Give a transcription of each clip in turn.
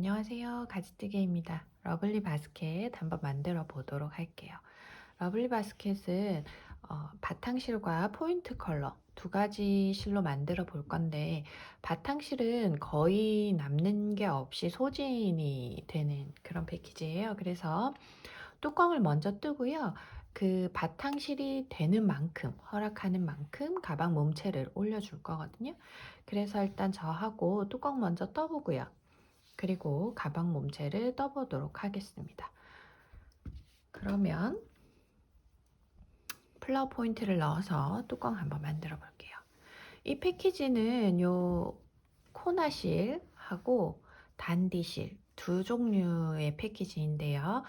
안녕하세요. 가지뜨개입니다. 러블리 바스켓 한번 만들어 보도록 할게요. 러블리 바스켓은 바탕실과 포인트 컬러 두 가지 실로 만들어 볼 건데, 바탕실은 거의 남는 게 없이 소진이 되는 그런 패키지예요. 그래서 뚜껑을 먼저 뜨고요. 그 바탕실이 되는 만큼, 허락하는 만큼 가방 몸체를 올려줄 거거든요. 그래서 일단 저하고 뚜껑 먼저 떠보고요. 그리고 가방 몸체를 떠보도록 하겠습니다. 그러면 플라워 포인트를 넣어서 뚜껑 한번 만들어 볼게요. 이 패키지는 요 코나실하고 단디실 두 종류의 패키지인데요.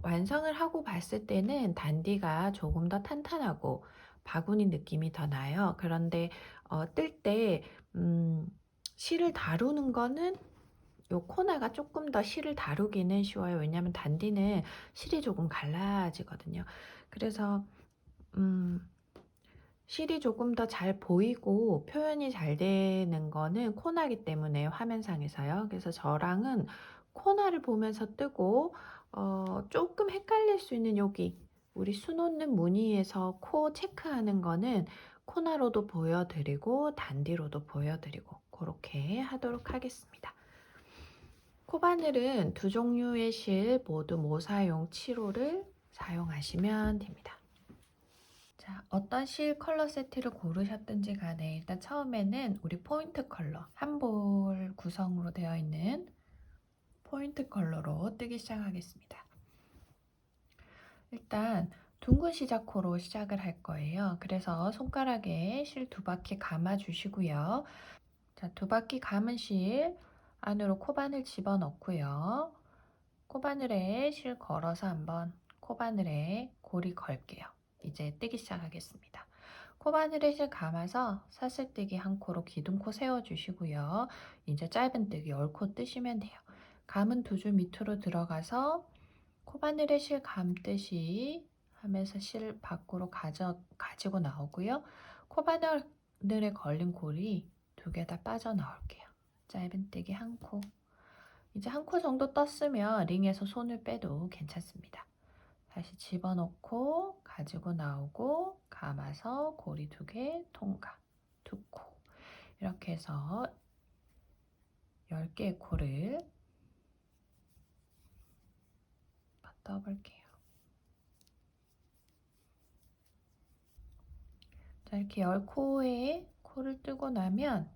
완성을 하고 봤을 때는 단디가 조금 더 탄탄하고 바구니 느낌이 더 나요. 그런데 뜰 때 실을 다루는 거는 요 코나가 조금 더 실을 다루기는 쉬워요. 왜냐하면 단디는 실이 조금 갈라지거든요. 그래서 음 실이 조금 더 잘 보이고 표현이 잘 되는 거는 코나기 때문에 화면상에서요. 그래서 저랑은 코나를 보면서 뜨고 조금 헷갈릴 수 있는 여기 우리 수놓는 무늬에서 코 체크하는 거는 코나로도 보여드리고 단디로도 보여드리고 그렇게 하도록 하겠습니다. 코바늘은 두 종류의 실 모두 모사용 7호를 사용하시면 됩니다. 자, 어떤 실 컬러 세트를 고르셨든지 간에 일단 처음에는 우리 포인트 컬러, 한 볼 구성으로 되어 있는 포인트 컬러로 뜨기 시작하겠습니다. 일단 둥근 시작코로 시작을 할 거예요. 그래서 손가락에 실 두 바퀴 감아 주시고요. 자, 두 바퀴 감은 실 안으로 코바늘 집어넣고요. 코바늘에 실 걸어서 한번 코바늘에 고리 걸게요. 이제 뜨기 시작하겠습니다. 코바늘에 실 감아서 사슬뜨기 한 코로 기둥코 세워주시고요. 이제 짧은 뜨기 10코 뜨시면 돼요. 감은 두 줄 밑으로 들어가서 코바늘에 실 감듯이 하면서 실 밖으로 가지고 나오고요. 코바늘에 걸린 골이 두 개 다 빠져나올게요. 짧은 뜨기 한 코. 이제 한 코 정도 떴으면 링에서 손을 빼도 괜찮습니다. 다시 집어넣고 가지고 나오고 감아서 고리 두 개 통과, 두 코. 이렇게 해서 10개의 코를 떠볼게요. 자, 이렇게 10코의 코를 뜨고 나면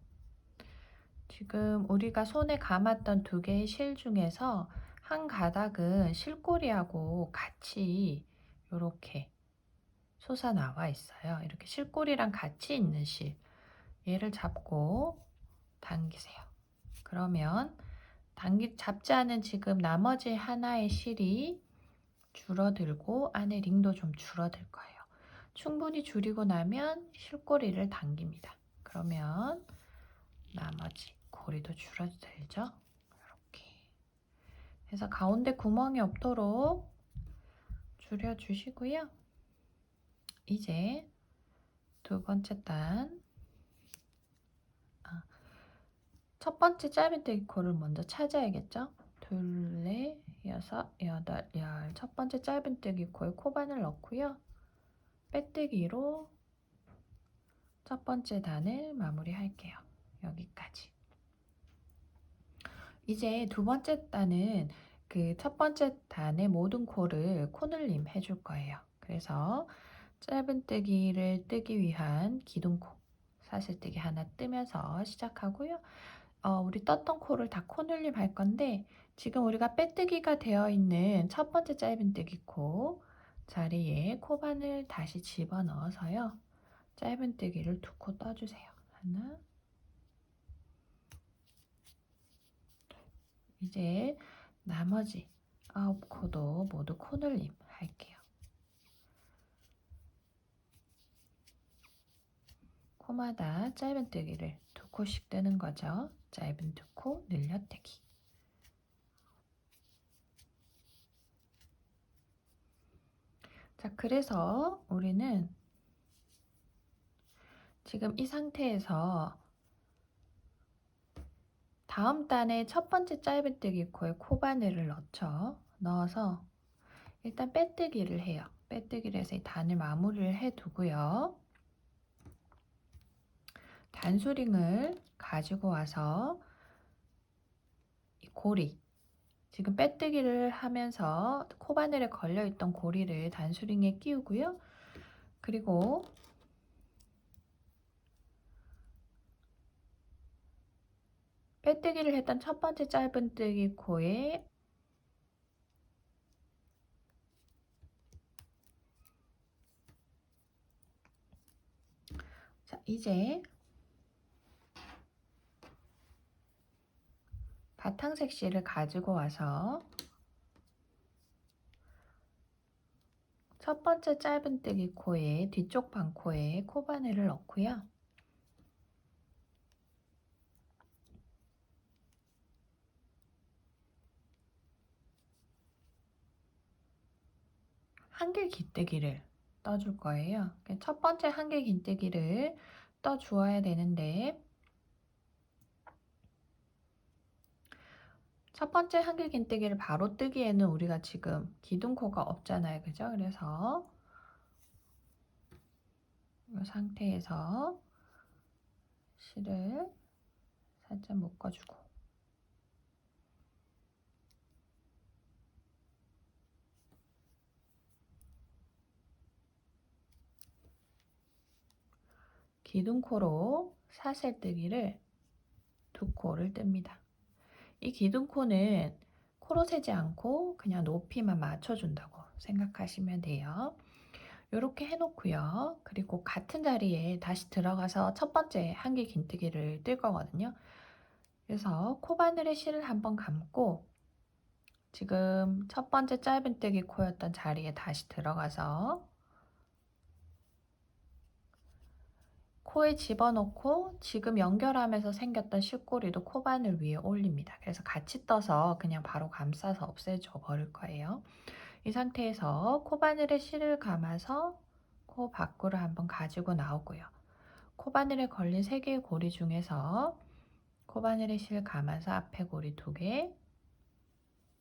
지금 우리가 손에 감았던 두 개의 실 중에서 한 가닥은 실꼬리하고 같이 이렇게 솟아나와 있어요. 이렇게 실꼬리랑 같이 있는 실. 얘를 잡고 당기세요. 그러면 잡지 않은 지금 나머지 하나의 실이 줄어들고 안에 링도 좀 줄어들 거예요. 충분히 줄이고 나면 실꼬리를 당깁니다. 그러면 나머지 고리도 줄어들죠. 이렇게 해서 가운데 구멍이 없도록 줄여주시고요. 이제 두 번째 단 첫 번째 짧은뜨기 코를 먼저 찾아야겠죠? 둘, 넷, 여섯, 여덟, 열. 첫 번째 짧은뜨기 코에 코바늘 넣고요. 빼뜨기로 첫 번째 단을 마무리할게요. 여기까지. 이제 두 번째 단은 그 첫 번째 단의 모든 코를 코늘림 해줄 거예요. 그래서 짧은뜨기를 뜨기 위한 기둥코, 사슬뜨기 하나 뜨면서 시작하고요. 우리 떴던 코를 다 코늘림 할 건데 지금 우리가 빼뜨기가 되어 있는 첫 번째 짧은뜨기 코 자리에 코바늘 다시 집어넣어서요. 짧은뜨기를 두 코 떠주세요. 하나. 이제 나머지 9코도 모두 코늘림 할게요. 코마다 짧은뜨기를 두 코씩 뜨는 거죠. 짧은 두 코 늘려뜨기. 자, 그래서 우리는 지금 이 상태에서 다음 단에 첫 번째 짧은뜨기 코에 코바늘을 넣어서 일단 빼뜨기를 해요. 빼뜨기를 해서 이 단을 마무리를 해 두고요. 단수링을 가지고 와서 이 고리, 지금 빼뜨기를 하면서 코바늘에 걸려있던 고리를 단수링에 끼우고요. 그리고 빼뜨기를 했던 첫 번째 짧은뜨기 코에 자, 이제 바탕색 실을 가지고 와서 첫 번째 짧은뜨기 코에 뒤쪽 반코에 코바늘을 넣고요. 한길 긴뜨기를 떠줄 거예요. 첫 번째 한길 긴뜨기를 떠 주어야 되는데 첫 번째 한길 긴뜨기를 바로 뜨기에는 우리가 지금 기둥코가 없잖아요. 그죠? 그래서 이 상태에서 실을 살짝 묶어주고 기둥코로 사슬뜨기를 두 코를 뜹니다. 이 기둥코는 코로 세지 않고 그냥 높이만 맞춰준다고 생각하시면 돼요. 이렇게 해놓고요. 그리고 같은 자리에 다시 들어가서 첫 번째 한길 긴뜨기를 뜰 거거든요. 그래서 코바늘에 실을 한번 감고 지금 첫 번째 짧은뜨기 코였던 자리에 다시 들어가서 코에 집어넣고 지금 연결하면서 생겼던 실꼬리도 코바늘 위에 올립니다. 그래서 같이 떠서 그냥 바로 감싸서 없애줘 버릴 거예요. 이 상태에서 코바늘에 실을 감아서 코 밖으로 한번 가지고 나오고요. 코바늘에 걸린 3개의 고리 중에서 코바늘에 실 감아서 앞에 고리 2개,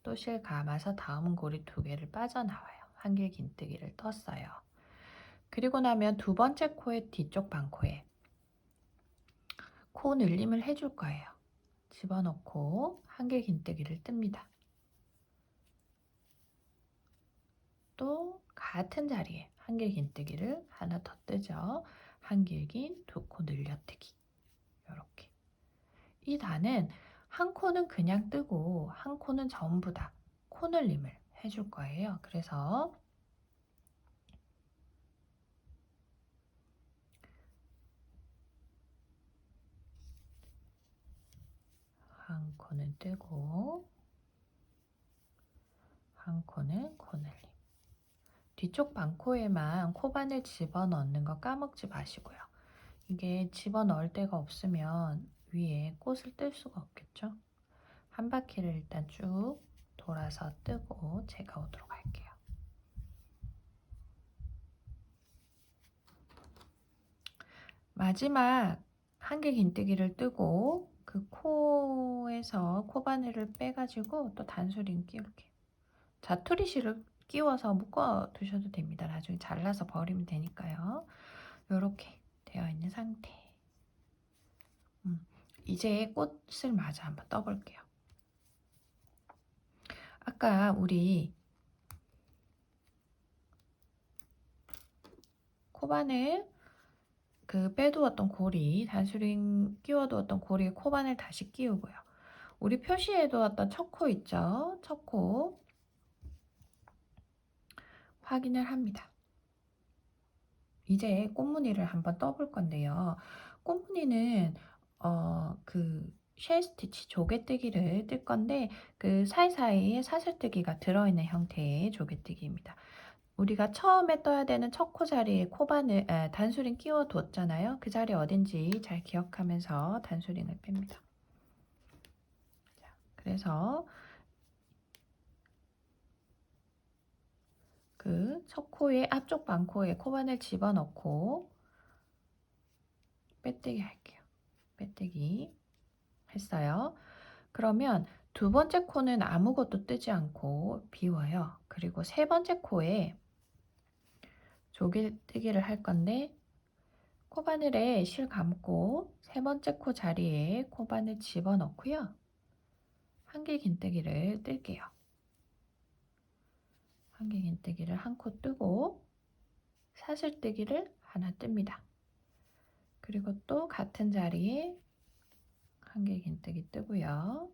또 실 감아서 다음 고리 2개를 빠져나와요. 한길 긴뜨기를 떴어요. 그리고 나면 두 번째 코의 뒤쪽 반코에 코 늘림을 해줄 거예요. 집어넣고 한길 긴뜨기를 뜹니다. 또 같은 자리에 한길 긴뜨기를 하나 더 뜨죠. 한길 긴 두 코 늘려뜨기. 이렇게. 이 단은 한 코는 그냥 뜨고 한 코는 전부 다 코늘림을 해줄 거예요. 그래서 한 코는 뜨고 한 코는 코늘림. 뒤쪽 반코에만 코바늘 집어넣는 거 까먹지 마시고요. 이게 집어넣을 데가 없으면 위에 꽃을 뜰 수가 없겠죠. 한 바퀴를 일단 쭉 돌아서 뜨고 제가 오도록 할게요. 마지막 한길 긴뜨기를 뜨고 그 코에서 코바늘을 빼가지고 또 단수링 끼울게요. 자투리실을 끼워서 묶어 두셔도 됩니다. 나중에 잘라서 버리면 되니까요. 이렇게 되어 있는 상태. 이제 꽃을 마저 한번 떠볼게요. 아까 우리 코바늘 그 빼두었던 고리, 단수링 끼워두었던 고리에 코바늘 다시 끼우고요. 우리 표시해두었던 첫 코 있죠? 첫 코 확인을 합니다. 이제 꽃무늬를 한번 떠볼 건데요. 꽃무늬는 그 쉘 스티치 조개뜨기를 뜰 건데 그 사이사이에 사슬뜨기가 들어있는 형태의 조개뜨기입니다. 우리가 처음에 떠야 되는 첫 코 자리에 코바늘 단수링 끼워 뒀잖아요. 그 자리 어딘지 잘 기억하면서 단수링을 뺍니다. 자, 그래서 그 첫 코의 앞쪽 반코에 코바늘 집어넣고 빼뜨기 할게요. 빼뜨기 했어요. 그러면 두 번째 코는 아무것도 뜨지 않고 비워요. 그리고 세 번째 코에 조개뜨기를 할 건데 코바늘에 실 감고 세 번째 코 자리에 코바늘 집어넣고요. 한길긴뜨기를 뜰게요. 한길긴뜨기를 한 코 뜨고 사슬뜨기를 하나 뜹니다. 그리고 또 같은 자리에 한길긴뜨기 뜨고요.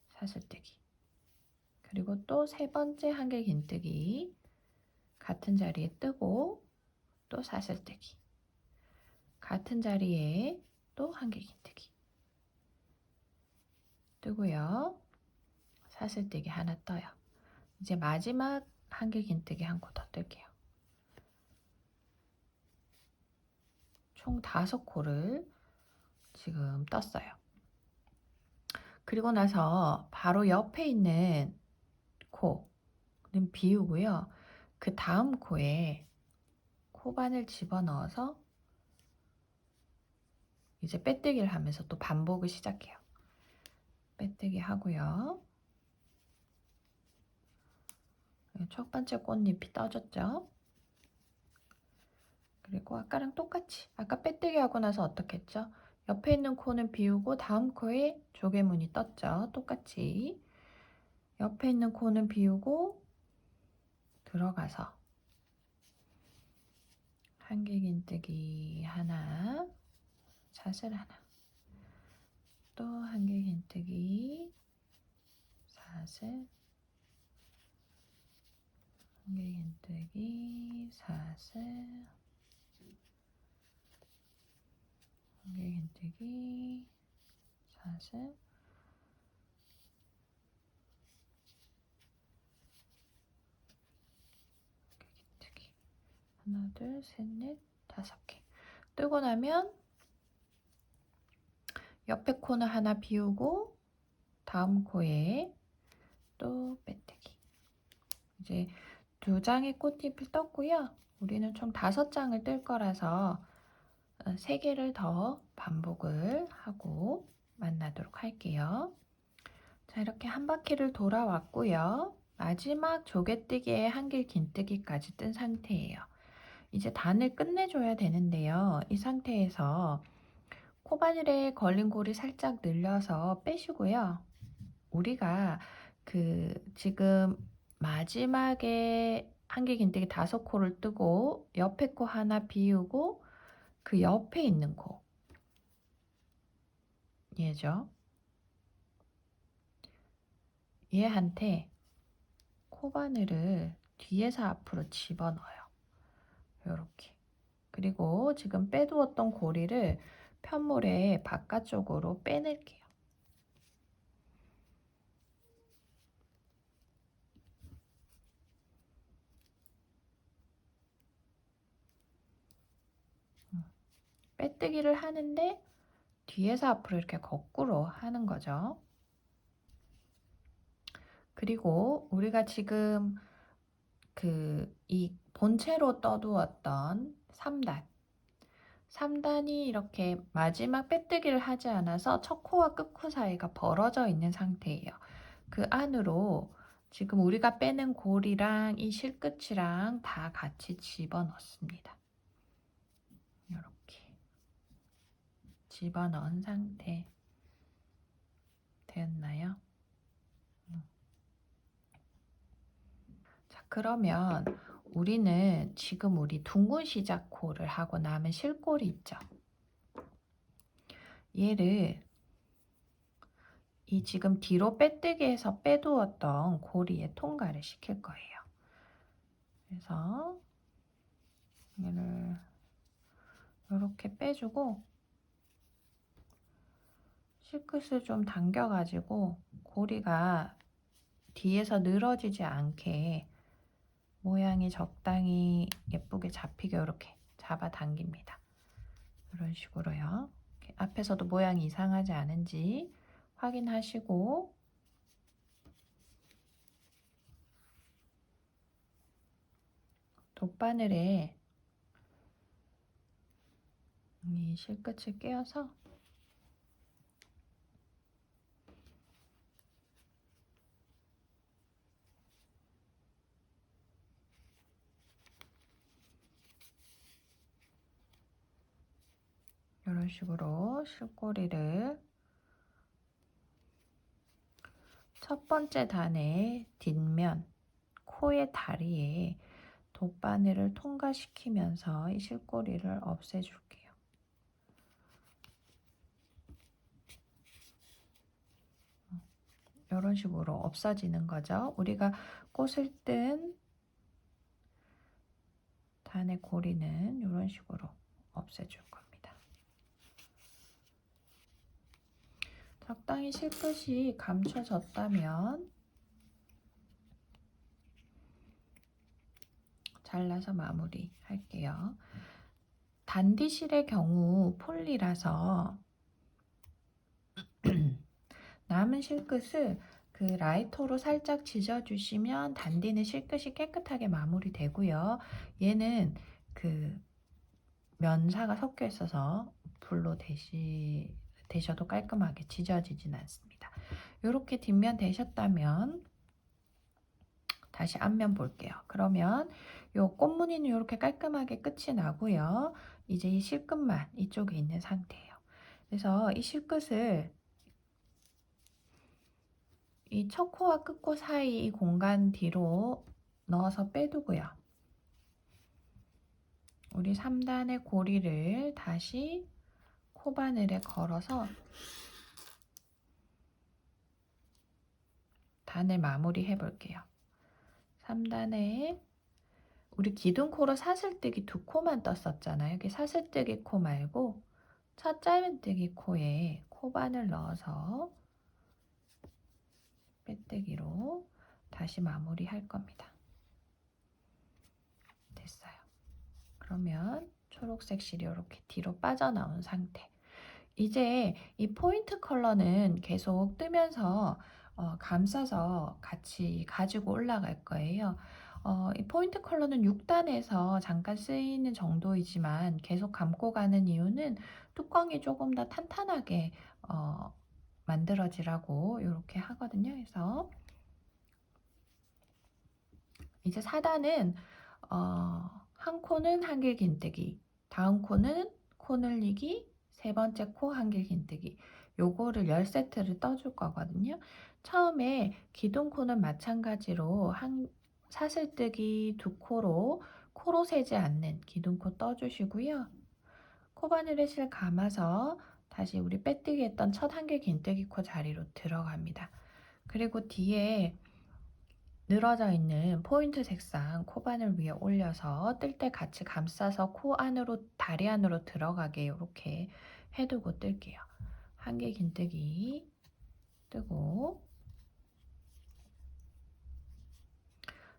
사슬뜨기. 그리고 또 세 번째 한길긴뜨기 같은 자리에 뜨고 또 사슬뜨기. 같은 자리에 또 한길긴뜨기 뜨고요. 사슬뜨기 하나 떠요. 이제 마지막 한길긴뜨기 한 코 더 뜰게요. 총 5코를 지금 떴어요. 그리고 나서 바로 옆에 있는 코는 비우고요. 그 다음 코에 코바늘 집어넣어서 이제 빼뜨기를 하면서 또 반복을 시작해요. 빼뜨기 하고요. 첫 번째 꽃잎이 떠졌죠. 그리고 아까랑 똑같이 아까 빼뜨기 하고 나서 어떻게 했죠? 옆에 있는 코는 비우고 다음 코에 조개무늬 떴죠. 똑같이 옆에 있는 코는 비우고 들어가서 한길긴뜨기 하나, 사슬 하나, 또 한길긴뜨기, 사슬, 한길긴뜨기, 사슬, 한길긴뜨기, 사슬, 한길긴뜨기 하나, 둘, 셋, 넷, 5개 뜨고 나면 옆에 코는 하나 비우고 다음 코에 또 빼뜨기. 이제 2장의 꽃잎을 떴고요. 우리는 총 5장을 뜰 거라서 3개를 더 반복을 하고 만나도록 할게요. 자, 이렇게 한 바퀴를 돌아왔고요. 마지막 조개뜨기에 한길긴뜨기까지 뜬 상태예요. 이제 단을 끝내줘야 되는데요. 이 상태에서 코바늘에 걸린 골이 살짝 늘려서 빼시고요. 우리가 지금 마지막에 한길긴뜨기 5코를 뜨고 옆에 코 하나 비우고 그 옆에 있는 코 얘죠. 얘한테 코바늘을 뒤에서 앞으로 집어넣어요. 이렇게. 그리고 지금 빼두었던 고리를 편물의 바깥쪽으로 빼낼게요. 빼뜨기를 하는데 뒤에서 앞으로 이렇게 거꾸로 하는 거죠. 그리고 우리가 지금 이 본체로 떠두었던 3단이 이렇게 마지막 빼뜨기를 하지 않아서 첫 코와 끝 코 사이가 벌어져 있는 상태예요. 그 안으로 지금 우리가 빼는 골이랑 이 실끝이랑 다 같이 집어넣습니다. 이렇게 집어넣은 상태 되었나요? 자, 그러면 우리는 지금 우리 둥근 시작코를 하고 남은 실골이 있죠. 얘를 이 지금 뒤로 빼뜨기해서 빼두었던 고리에 통과를 시킬 거예요. 그래서 얘를 이렇게 빼주고 실끝을 좀 당겨가지고 고리가 뒤에서 늘어지지 않게 모양이 적당히 예쁘게 잡히게 이렇게 잡아당깁니다. 이런 식으로요. 이렇게 앞에서도 모양이 이상하지 않은지 확인하시고 돗바늘에 이 실끝을 끼워서 이런 식으로 실꼬리를 첫 번째 단의 뒷면 코의 다리에 돗바늘을 통과시키면서 이 실꼬리를 없애줄게요. 이런 식으로 없어지는 거죠. 우리가 꽃을 뜬 단의 고리는 이런 식으로 없애줄 겁니다. 적당히 실끝이 감춰졌다면 잘라서 마무리 할게요. 단디실의 경우 폴리라서 남은 실끝을 그 라이터로 살짝 지져주시면 단디는 실끝이 깨끗하게 마무리되고요. 얘는 그 면사가 섞여 있어서 불로 대셔도 깔끔하게 지져지진 않습니다. 이렇게 뒷면 되셨다면 다시 앞면 볼게요. 그러면 요 꽃무늬는 이렇게 깔끔하게 끝이 나고요. 이제 이 실끝만 이쪽에 있는 상태예요. 그래서 이 실끝을 이 첫 코와 끝코 사이 이 공간 뒤로 넣어서 빼두고요. 우리 3단의 고리를 다시 코바늘에 걸어서 단을 마무리 해 볼게요. 3단에 우리 기둥코로 사슬뜨기 2코만 떴었잖아요. 여기 사슬뜨기 코 말고 첫 짧은뜨기 코에 코바늘 넣어서 빼뜨기로 다시 마무리 할 겁니다. 됐어요. 그러면 초록색 실이 이렇게 뒤로 빠져나온 상태. 이제 이 포인트 컬러는 계속 뜨면서 감싸서 같이 가지고 올라갈 거예요. 이 포인트 컬러는 6단에서 잠깐 쓰이는 정도이지만 계속 감고 가는 이유는 뚜껑이 조금 더 탄탄하게 만들어지라고 이렇게 하거든요. 그래서 이제 4단은 한 코는 한길 긴뜨기, 다음 코는 코 늘리기, 세 번째 코 한길 긴뜨기. 요거를 10세트를 떠줄 거거든요. 처음에 기둥코는 마찬가지로 사슬뜨기 2코로 코로 세지 않는 기둥코 떠주시고요. 코바늘에 실 감아서 다시 우리 빼뜨기 했던 첫 한길 긴뜨기 코 자리로 들어갑니다. 그리고 뒤에 늘어져 있는 포인트 색상 코바늘 위에 올려서 뜰 때 같이 감싸서 코 안으로 다리 안으로 들어가게 이렇게 해두고 뜰게요. 한길 긴뜨기 뜨고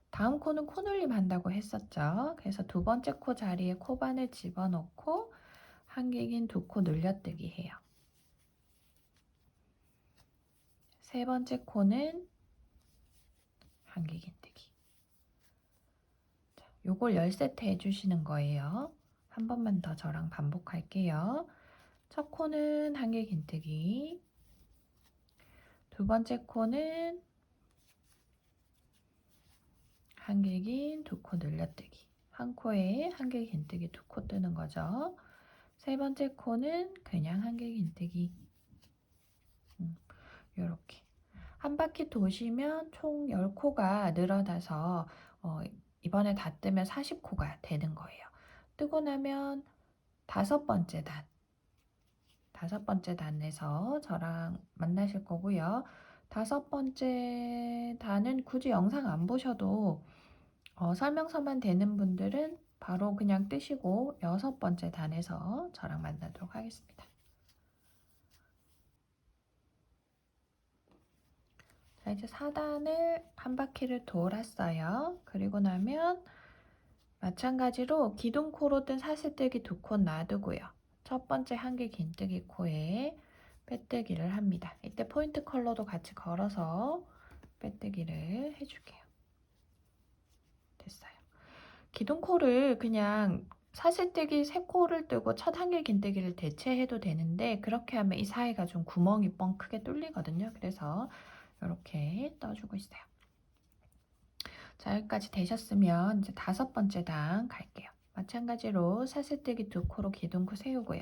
다음 코는 코늘림 한다고 했었죠. 그래서 두 번째 코 자리에 코바늘 집어넣고 한길 긴 2코 늘려뜨기 해요. 세 번째 코는 한길 긴뜨기. 요걸 10세트 해주시는 거예요. 한 번만 더 저랑 반복할게요. 첫 코는 한길 긴뜨기, 두 번째 코는 한길 긴 2코 늘려뜨기, 한 코에 한길 긴뜨기 2코 뜨는 거죠. 세 번째 코는 그냥 한길 긴뜨기. 요렇게 한 바퀴 도시면 총 10코가 늘어나서 이번에 다 뜨면 40코가 되는 거예요. 뜨고 나면 다섯 번째 단에서 저랑 만나실 거고요. 다섯 번째 단은 굳이 영상 안 보셔도 설명서만 되는 분들은 바로 그냥 뜨시고 여섯 번째 단에서 저랑 만나도록 하겠습니다. 자, 이제 4단을 한 바퀴를 돌았어요. 그리고 나면 마찬가지로 기둥코로 뜬 사슬뜨기 2코 놔두고요. 첫 번째 한길 긴뜨기 코에 빼뜨기를 합니다. 이때 포인트 컬러도 같이 걸어서 빼뜨기를 해줄게요. 됐어요. 기둥코를 그냥 사슬뜨기 3코를 뜨고 첫 한길 긴뜨기를 대체해도 되는데 그렇게 하면 이 사이가 좀 구멍이 뻥 크게 뚫리거든요. 그래서 이렇게 떠주고 있어요. 자, 여기까지 되셨으면 이제 다섯 번째 단 갈게요. 마찬가지로 사슬뜨기 2코로 기둥코 세우고요.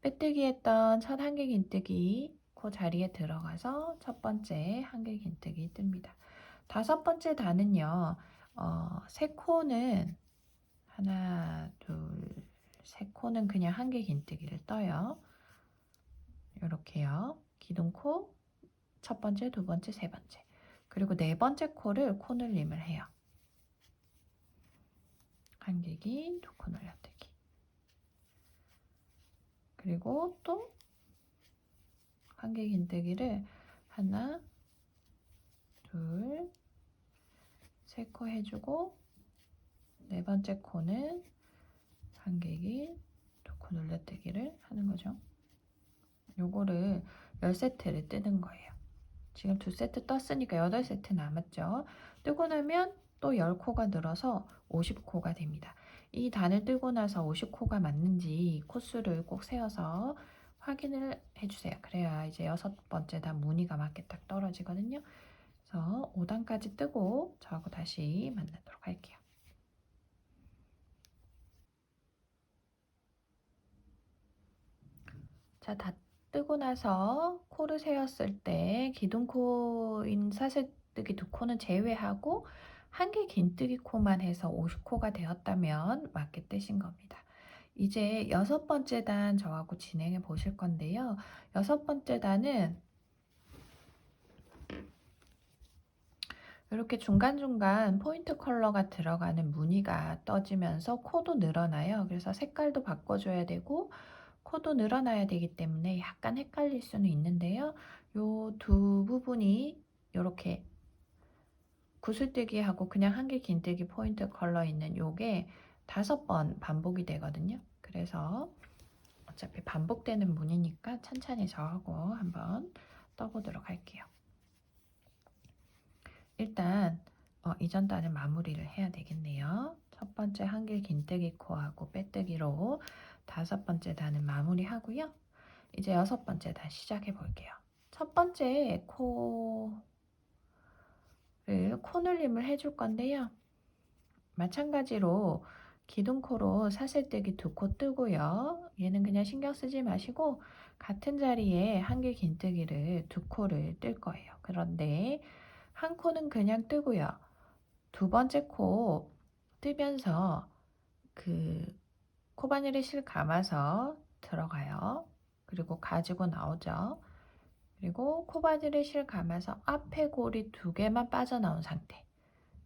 빼뜨기 했던 첫 한길긴뜨기 그 자리에 들어가서 첫 번째 한길긴뜨기 뜹니다. 다섯 번째 단은요. 세 코는 하나, 둘, 세 코는 그냥 한길긴뜨기를 떠요. 이렇게요. 기둥코 첫 번째, 두 번째, 세 번째. 그리고 네 번째 코를 코늘림을 해요. 한길기, 두 코 늘려뜨기. 그리고 또 한길긴뜨기를 하나, 둘, 세 코 해주고 네 번째 코는 한길기, 두 코 늘려뜨기를 하는 거죠. 요거를 10세트를 뜨는 거예요. 지금 2세트 떴으니까 8세트 남았죠. 뜨고 나면 또 10코가 늘어서 50코가 됩니다. 이 단을 뜨고 나서 50코가 맞는지 코수를 꼭 세어서 확인을 해주세요. 그래야 이제 6번째 단 무늬가 맞게 딱 떨어지거든요. 그래서 5단까지 뜨고 저하고 다시 만나도록 할게요. 자, 다 뜨고 나서 코를 세었을 때 기둥코인 사슬뜨기 두 코는 제외하고 한길 긴뜨기 코만 해서 50코가 되었다면 맞게 뜨신 겁니다. 이제 6번째 단 저하고 진행해 보실 건데요. 6번째 단은 이렇게 중간중간 포인트 컬러가 들어가는 무늬가 떠지면서 코도 늘어나요. 그래서 색깔도 바꿔줘야 되고 코도 늘어나야 되기 때문에 약간 헷갈릴 수는 있는데요. 요 두 부분이 이렇게 구슬뜨기하고 그냥 한길 긴뜨기 포인트 컬러 있는 요게 5번 반복이 되거든요. 그래서 어차피 반복되는 무늬니까 천천히 저하고 한번 떠보도록 할게요. 일단 이전 단을 마무리를 해야 되겠네요. 첫 번째 한길 긴뜨기 코하고 빼뜨기로 5번째 단은 마무리하고요. 이제 6번째 단 시작해 볼게요. 첫 번째 코를 코늘림을 해줄 건데요. 마찬가지로 기둥코로 사슬뜨기 2코 뜨고요. 얘는 그냥 신경 쓰지 마시고 같은 자리에 한길 긴뜨기를 2코를 뜰 거예요. 그런데 한 코는 그냥 뜨고요. 두 번째 코 뜨면서 그 코바늘에 실 감아서 들어가요. 그리고 가지고 나오죠. 그리고 코바늘에 실 감아서 앞에 골이 2개만 빠져나온 상태.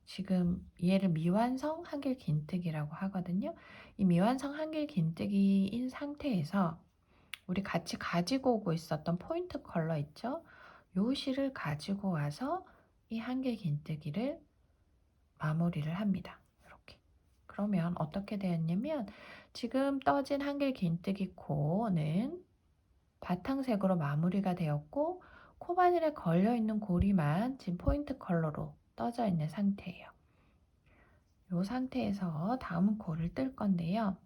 지금 얘를 미완성 한길 긴뜨기라고 하거든요. 이 미완성 한길 긴뜨기인 상태에서 우리 같이 가지고 오고 있었던 포인트 컬러 있죠? 요 실을 가지고 와서 이 한길 긴뜨기를 마무리를 합니다. 이렇게. 그러면 어떻게 되었냐면 지금 떠진 한길 긴뜨기 코는 바탕색으로 마무리가 되었고 코바늘에 걸려있는 고리만 지금 포인트 컬러로 떠져 있는 상태예요. 이 상태에서 다음 코를 뜰 건데요.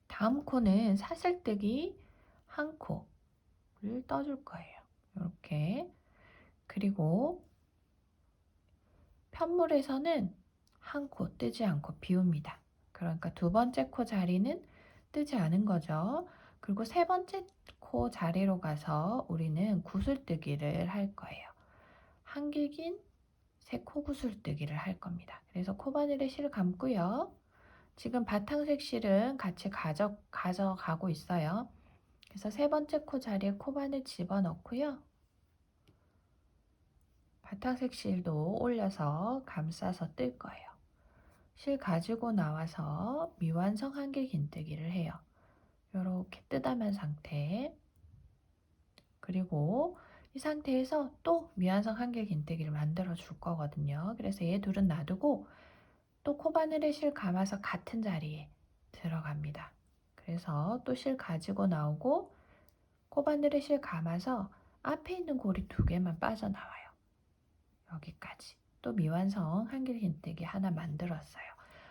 다음 코는 사슬뜨기 한 코를 떠줄 거예요. 이렇게. 그리고 편물에서는 한 코 뜨지 않고 비웁니다. 그러니까 두 번째 코 자리는 뜨지 않은 거죠. 그리고 세 번째 코 자리로 가서 우리는 구슬뜨기를 할 거예요. 한길긴 세 코 구슬뜨기를 할 겁니다. 그래서 코바늘에 실 감고요. 지금 바탕색 실은 같이 가져가고 있어요. 그래서 세 번째 코 자리에 코바늘 집어넣고요. 바탕색 실도 올려서 감싸서 뜰 거예요. 실 가지고 나와서 미완성 한길 긴뜨기를 해요. 이렇게 뜯어맨 상태. 그리고 이 상태에서 또 미완성 한길 긴뜨기를 만들어 줄 거거든요. 그래서 얘 둘은 놔두고 또 코바늘에 실 감아서 같은 자리에 들어갑니다. 그래서 또 실 가지고 나오고 코바늘에 실 감아서 앞에 있는 고리 2개만 빠져나와요. 여기까지. 또 미완성 한길 긴뜨기 하나 만들었어요.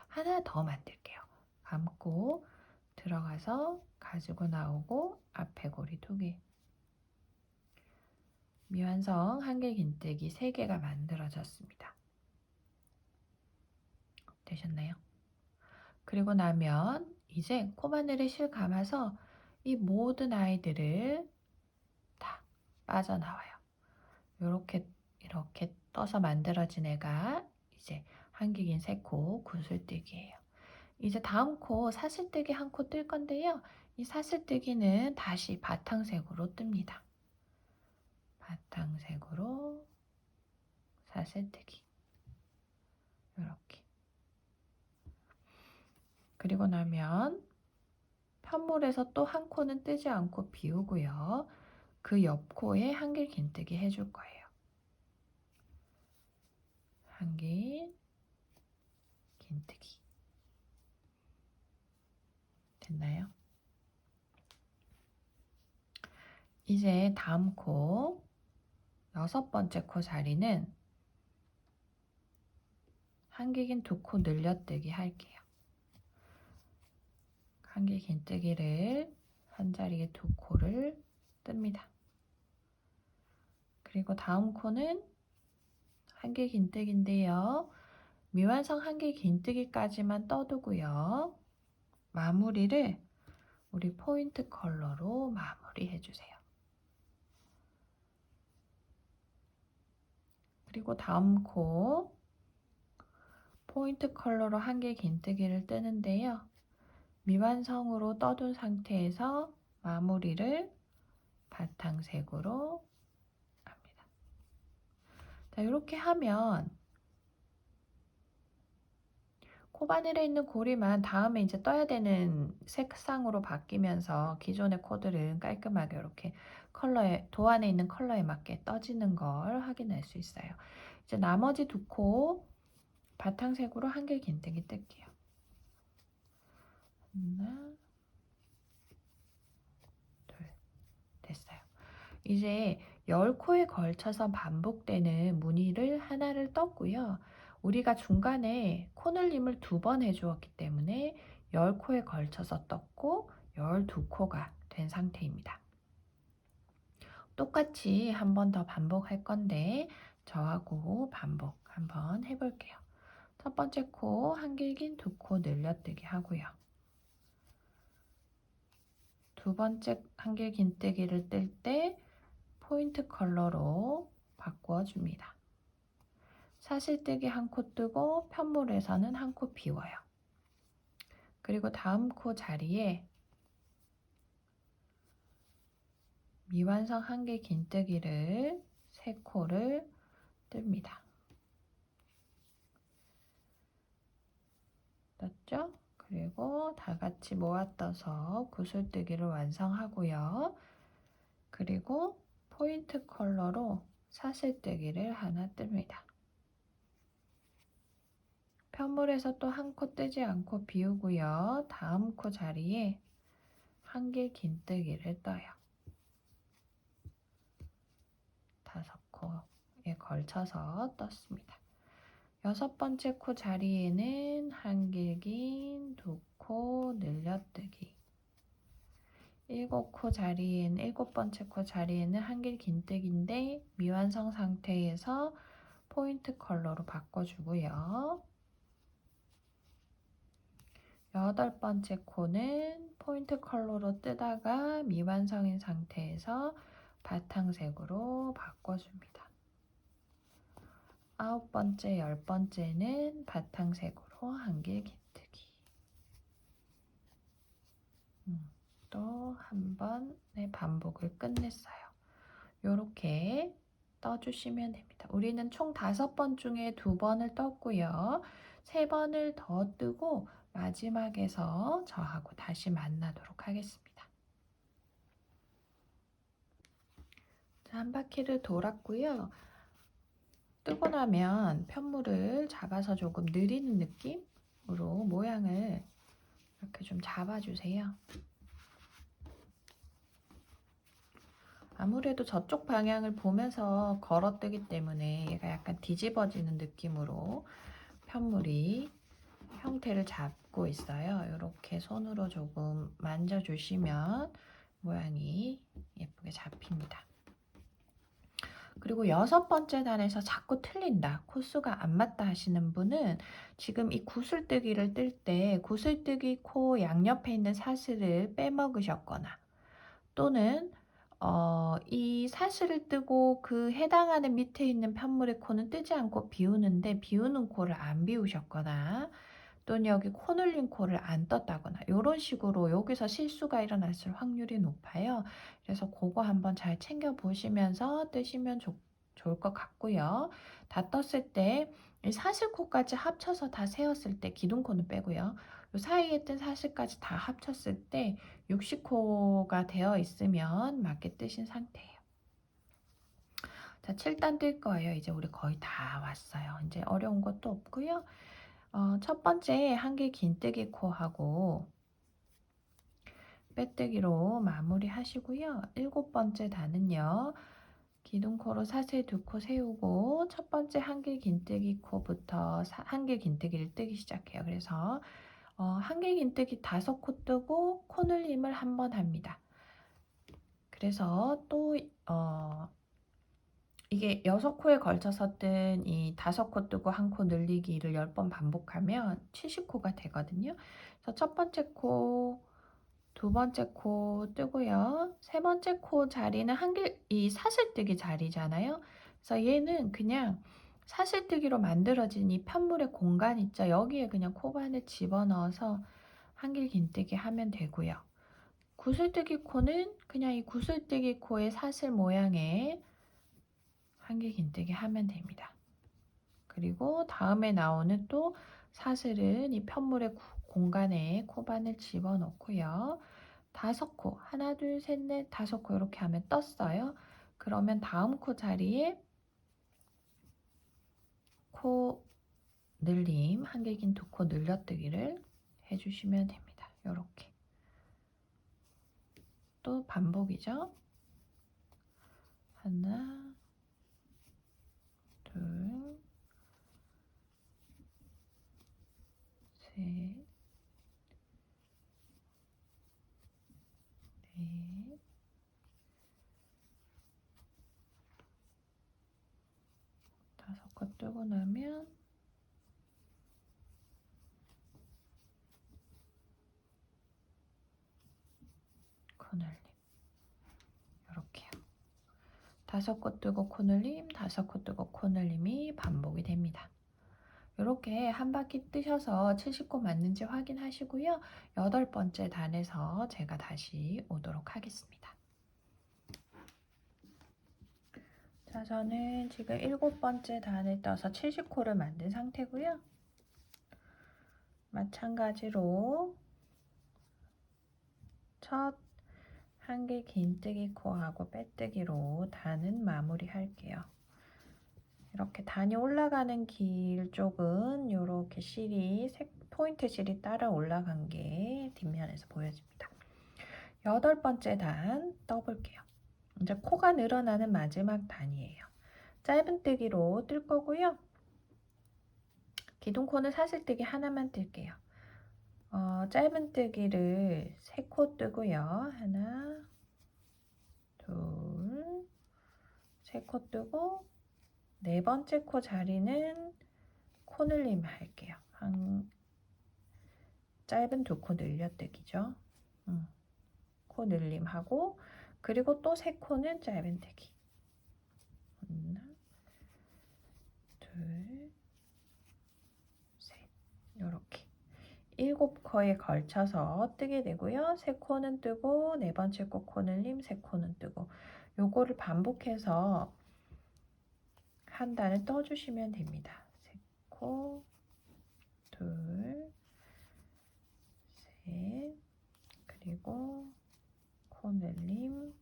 하나 더 만들게요. 감고 들어가서 가지고 나오고 앞에 고리 2개. 미완성 한길 긴뜨기 3개가 만들어졌습니다. 되셨나요? 그리고 나면 이제 코바늘에 실 감아서 이 모든 아이들을 다 빠져나와요. 이렇게 떠서 만들어진 애가 이제 한길긴 3코 구슬뜨기예요. 이제 다음 코 사슬뜨기 한 코 뜰 건데요. 이 사슬뜨기는 다시 바탕색으로 뜹니다. 바탕색으로 사슬뜨기. 이렇게. 그리고 나면 편물에서 또 한 코는 뜨지 않고 비우고요. 그 옆 코에 한길 긴뜨기 해줄 거예요. 한길 긴뜨기. 됐나요? 이제 다음 코 6번째 코 자리는 한길긴 2코 늘려뜨기 할게요. 한길 긴뜨기를 한 자리에 2코를 뜹니다. 그리고 다음 코는 한길 긴뜨기인데요. 미완성 한길 긴뜨기까지만 떠두고요. 마무리를 우리 포인트 컬러로 마무리해 주세요. 그리고 다음 코 포인트 컬러로 한길 긴뜨기를 뜨는데요. 미완성으로 떠둔 상태에서 마무리를 바탕색으로 합니다. 자, 이렇게 하면 코바늘에 있는 고리만 다음에 이제 떠야 되는 색상으로 바뀌면서 기존의 코들은 깔끔하게 이렇게 컬러에, 도안에 있는 컬러에 맞게 떠지는 걸 확인할 수 있어요. 이제 나머지 2코 바탕색으로 한길 긴뜨기 뜰게요. 하나, 둘, 됐어요. 이제 10코에 걸쳐서 반복되는 무늬를 하나를 떴고요. 우리가 중간에 코늘림을 2번 해주었기 때문에 10코에 걸쳐서 떴고 12코가 된 상태입니다. 똑같이 한 번 더 반복할 건데 저하고 반복 한번 해볼게요. 첫 번째 코 한길긴 2코 늘려뜨기 하고요. 두 번째 한길 긴뜨기를 뜰 때 포인트 컬러로 바꿔줍니다. 사슬뜨기 한 코 뜨고 편물에서는 한 코 비워요. 그리고 다음 코 자리에 미완성 한길 긴뜨기를 3코를 뜹니다. 떴죠? 그리고 다 같이 모아떠서 구슬뜨기를 완성하고요. 그리고 포인트 컬러로 사슬뜨기를 하나 뜹니다. 편물에서 또 한 코 뜨지 않고 비우고요. 다음 코 자리에 한길 긴뜨기를 떠요. 5코에 걸쳐서 떴습니다. 6번째 코 자리에는 한길 긴 2코 늘려뜨기. 7코 자리에는 7번째 코 자리에는 한길 긴뜨기인데 미완성 상태에서 포인트 컬러로 바꿔주고요. 8번째 코는 포인트 컬러로 뜨다가 미완성인 상태에서 바탕색으로 바꿔줍니다. 9번째, 10번째는 바탕색으로 한길 긴뜨기. 또 한 번의 반복을 끝냈어요. 이렇게 떠주시면 됩니다. 우리는 총 5번 중에 2번을 떴고요. 3번을 더 뜨고 마지막에서 저하고 다시 만나도록 하겠습니다. 자, 한 바퀴를 돌았고요. 뜨고 나면 편물을 잡아서 조금 느리는 느낌으로 모양을 이렇게 좀 잡아주세요. 아무래도 저쪽 방향을 보면서 걸어뜨기 때문에 얘가 약간 뒤집어지는 느낌으로 편물이 형태를 잡고 있어요. 이렇게 손으로 조금 만져주시면 모양이 예쁘게 잡힙니다. 그리고 6번째 단에서 자꾸 틀린다, 코수가 안 맞다 하시는 분은 지금 이 구슬뜨기를 뜰 때 구슬뜨기 코 양옆에 있는 사슬을 빼먹으셨거나 또는 이 사슬을 뜨고 그 해당하는 밑에 있는 편물의 코는 뜨지 않고 비우는데 비우는 코를 안 비우셨거나 또는 여기 코 눌린 코를 안 떴다거나 요런 식으로 여기서 실수가 일어났을 확률이 높아요. 그래서 고거 한번 잘 챙겨 보시면서 뜨시면 좋을 것 같고요. 다 떴을 때 이 사슬코까지 합쳐서 다 세었을 때 기둥코는 빼고요. 요 사이에 뜬 사슬까지 다 합쳤을 때 60코가 되어 있으면 맞게 뜨신 상태예요. 자, 7단 뜰 거예요. 이제 우리 거의 다 왔어요. 이제 어려운 것도 없고요. 첫 번째 한길 긴뜨기 코하고 빼뜨기로 마무리 하시고요. 7번째 단은요. 기둥코로 사슬 2코 세우고 첫 번째 한길 긴뜨기 코부터 한길 긴뜨기를 뜨기 시작해요. 그래서 한길 긴뜨기 5코 뜨고 코늘림을 한 번 합니다. 그래서 또 이게 6코에 걸쳐서 뜬 이 5코 뜨고 1코 늘리기를 10번 반복하면 70코가 되거든요. 그래서 첫 번째 코, 두 번째 코 뜨고요. 세 번째 코 자리는 이 사슬뜨기 자리잖아요. 그래서 얘는 그냥 사슬뜨기로 만들어진 이 편물의 공간 있죠. 여기에 그냥 코바늘 집어넣어서 한길 긴뜨기 하면 되고요. 구슬뜨기 코는 그냥 이 구슬뜨기 코의 사슬 모양의 한길 긴뜨기 하면 됩니다. 그리고 다음에 나오는 또 사슬은 이 편물의 공간에 코바늘 집어넣고요. 5코, 하나, 둘, 셋, 넷, 5코 이렇게 하면 떴어요. 그러면 다음 코 자리에 코 늘림, 한길 긴 2코 늘려뜨기를 해주시면 됩니다. 이렇게. 또 반복이죠. 하나, 둘, 셋, 넷, 5코 뜨고 나면 코늘림 이렇게요. 5코 뜨고 코늘림, 5코 뜨고 코늘림이 반복이 됩니다. 이렇게 한 바퀴 뜨셔서 70코 맞는지 확인하시고요. 8번째 단에서 제가 다시 오도록 하겠습니다. 자, 저는 지금 7번째 단을 떠서 70코를 만든 상태고요. 마찬가지로 첫 한길 긴뜨기 코하고 빼뜨기로 단은 마무리 할게요. 이렇게 단이 올라가는 길 쪽은 이렇게 포인트 실이 따라 올라간 게 뒷면에서 보여집니다. 8번째 단 떠볼게요. 이제 코가 늘어나는 마지막 단이에요. 짧은뜨기로 뜰 거고요. 기둥코는 사슬뜨기 하나만 뜰게요. 짧은뜨기를 3코 뜨고요. 하나, 둘, 3코 뜨고 4번째 코 자리는 코늘림 할게요. 짧은 2코 늘려뜨기죠. 코 늘림하고 그리고 또 3코는 짧은뜨기. 하나, 둘, 셋. 요렇게 7코에 걸쳐서 뜨게 되고요. 3코는 뜨고 4번째 코 코늘림, 3코는 뜨고 요거를 반복해서 한 단을 떠주시면 됩니다. 3코, 둘, 셋, 그리고 코늘림,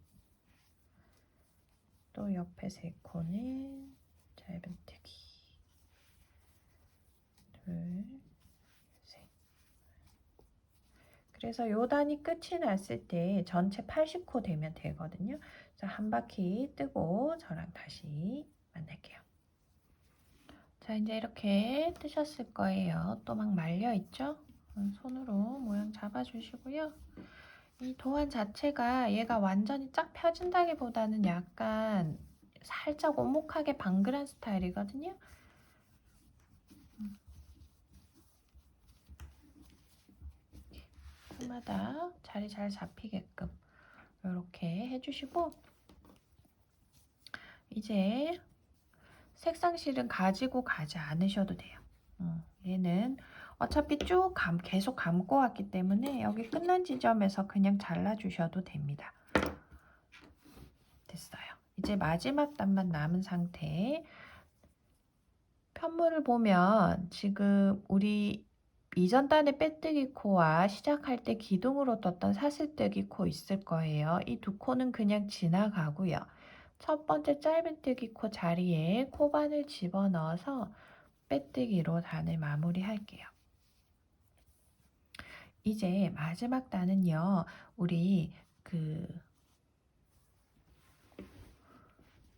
또 옆에 3코는 짧은뜨기, 둘, 셋. 그래서 요 단이 끝이 났을 때 전체 80코 되면 되거든요. 자, 한 바퀴 뜨고 저랑 다시 만날게요. 자, 이제 이렇게 뜨셨을 거예요. 또 막 말려 있죠? 손으로 모양 잡아주시고요. 이 도안 자체가 얘가 완전히 쫙 펴진다기보다는 약간 살짝 오목하게 방글한 스타일이거든요. 코마다 자리 잘 잡히게끔 이렇게 해주시고 이제 색상실은 가지고 가지 않으셔도 돼요. 얘는 어차피 쭉 계속 감고 왔기 때문에 여기 끝난 지점에서 그냥 잘라주셔도 됩니다. 됐어요. 이제 마지막 단만 남은 상태. 편물을 보면 지금 우리 이전 단의 빼뜨기 코와 시작할 때 기둥으로 떴던 사슬뜨기 코 있을 거예요. 이 두 코는 그냥 지나가고요. 첫 번째 짧은뜨기 코 자리에 코바늘 집어넣어서 빼뜨기로 단을 마무리할게요. 이제 마지막 단은요. 우리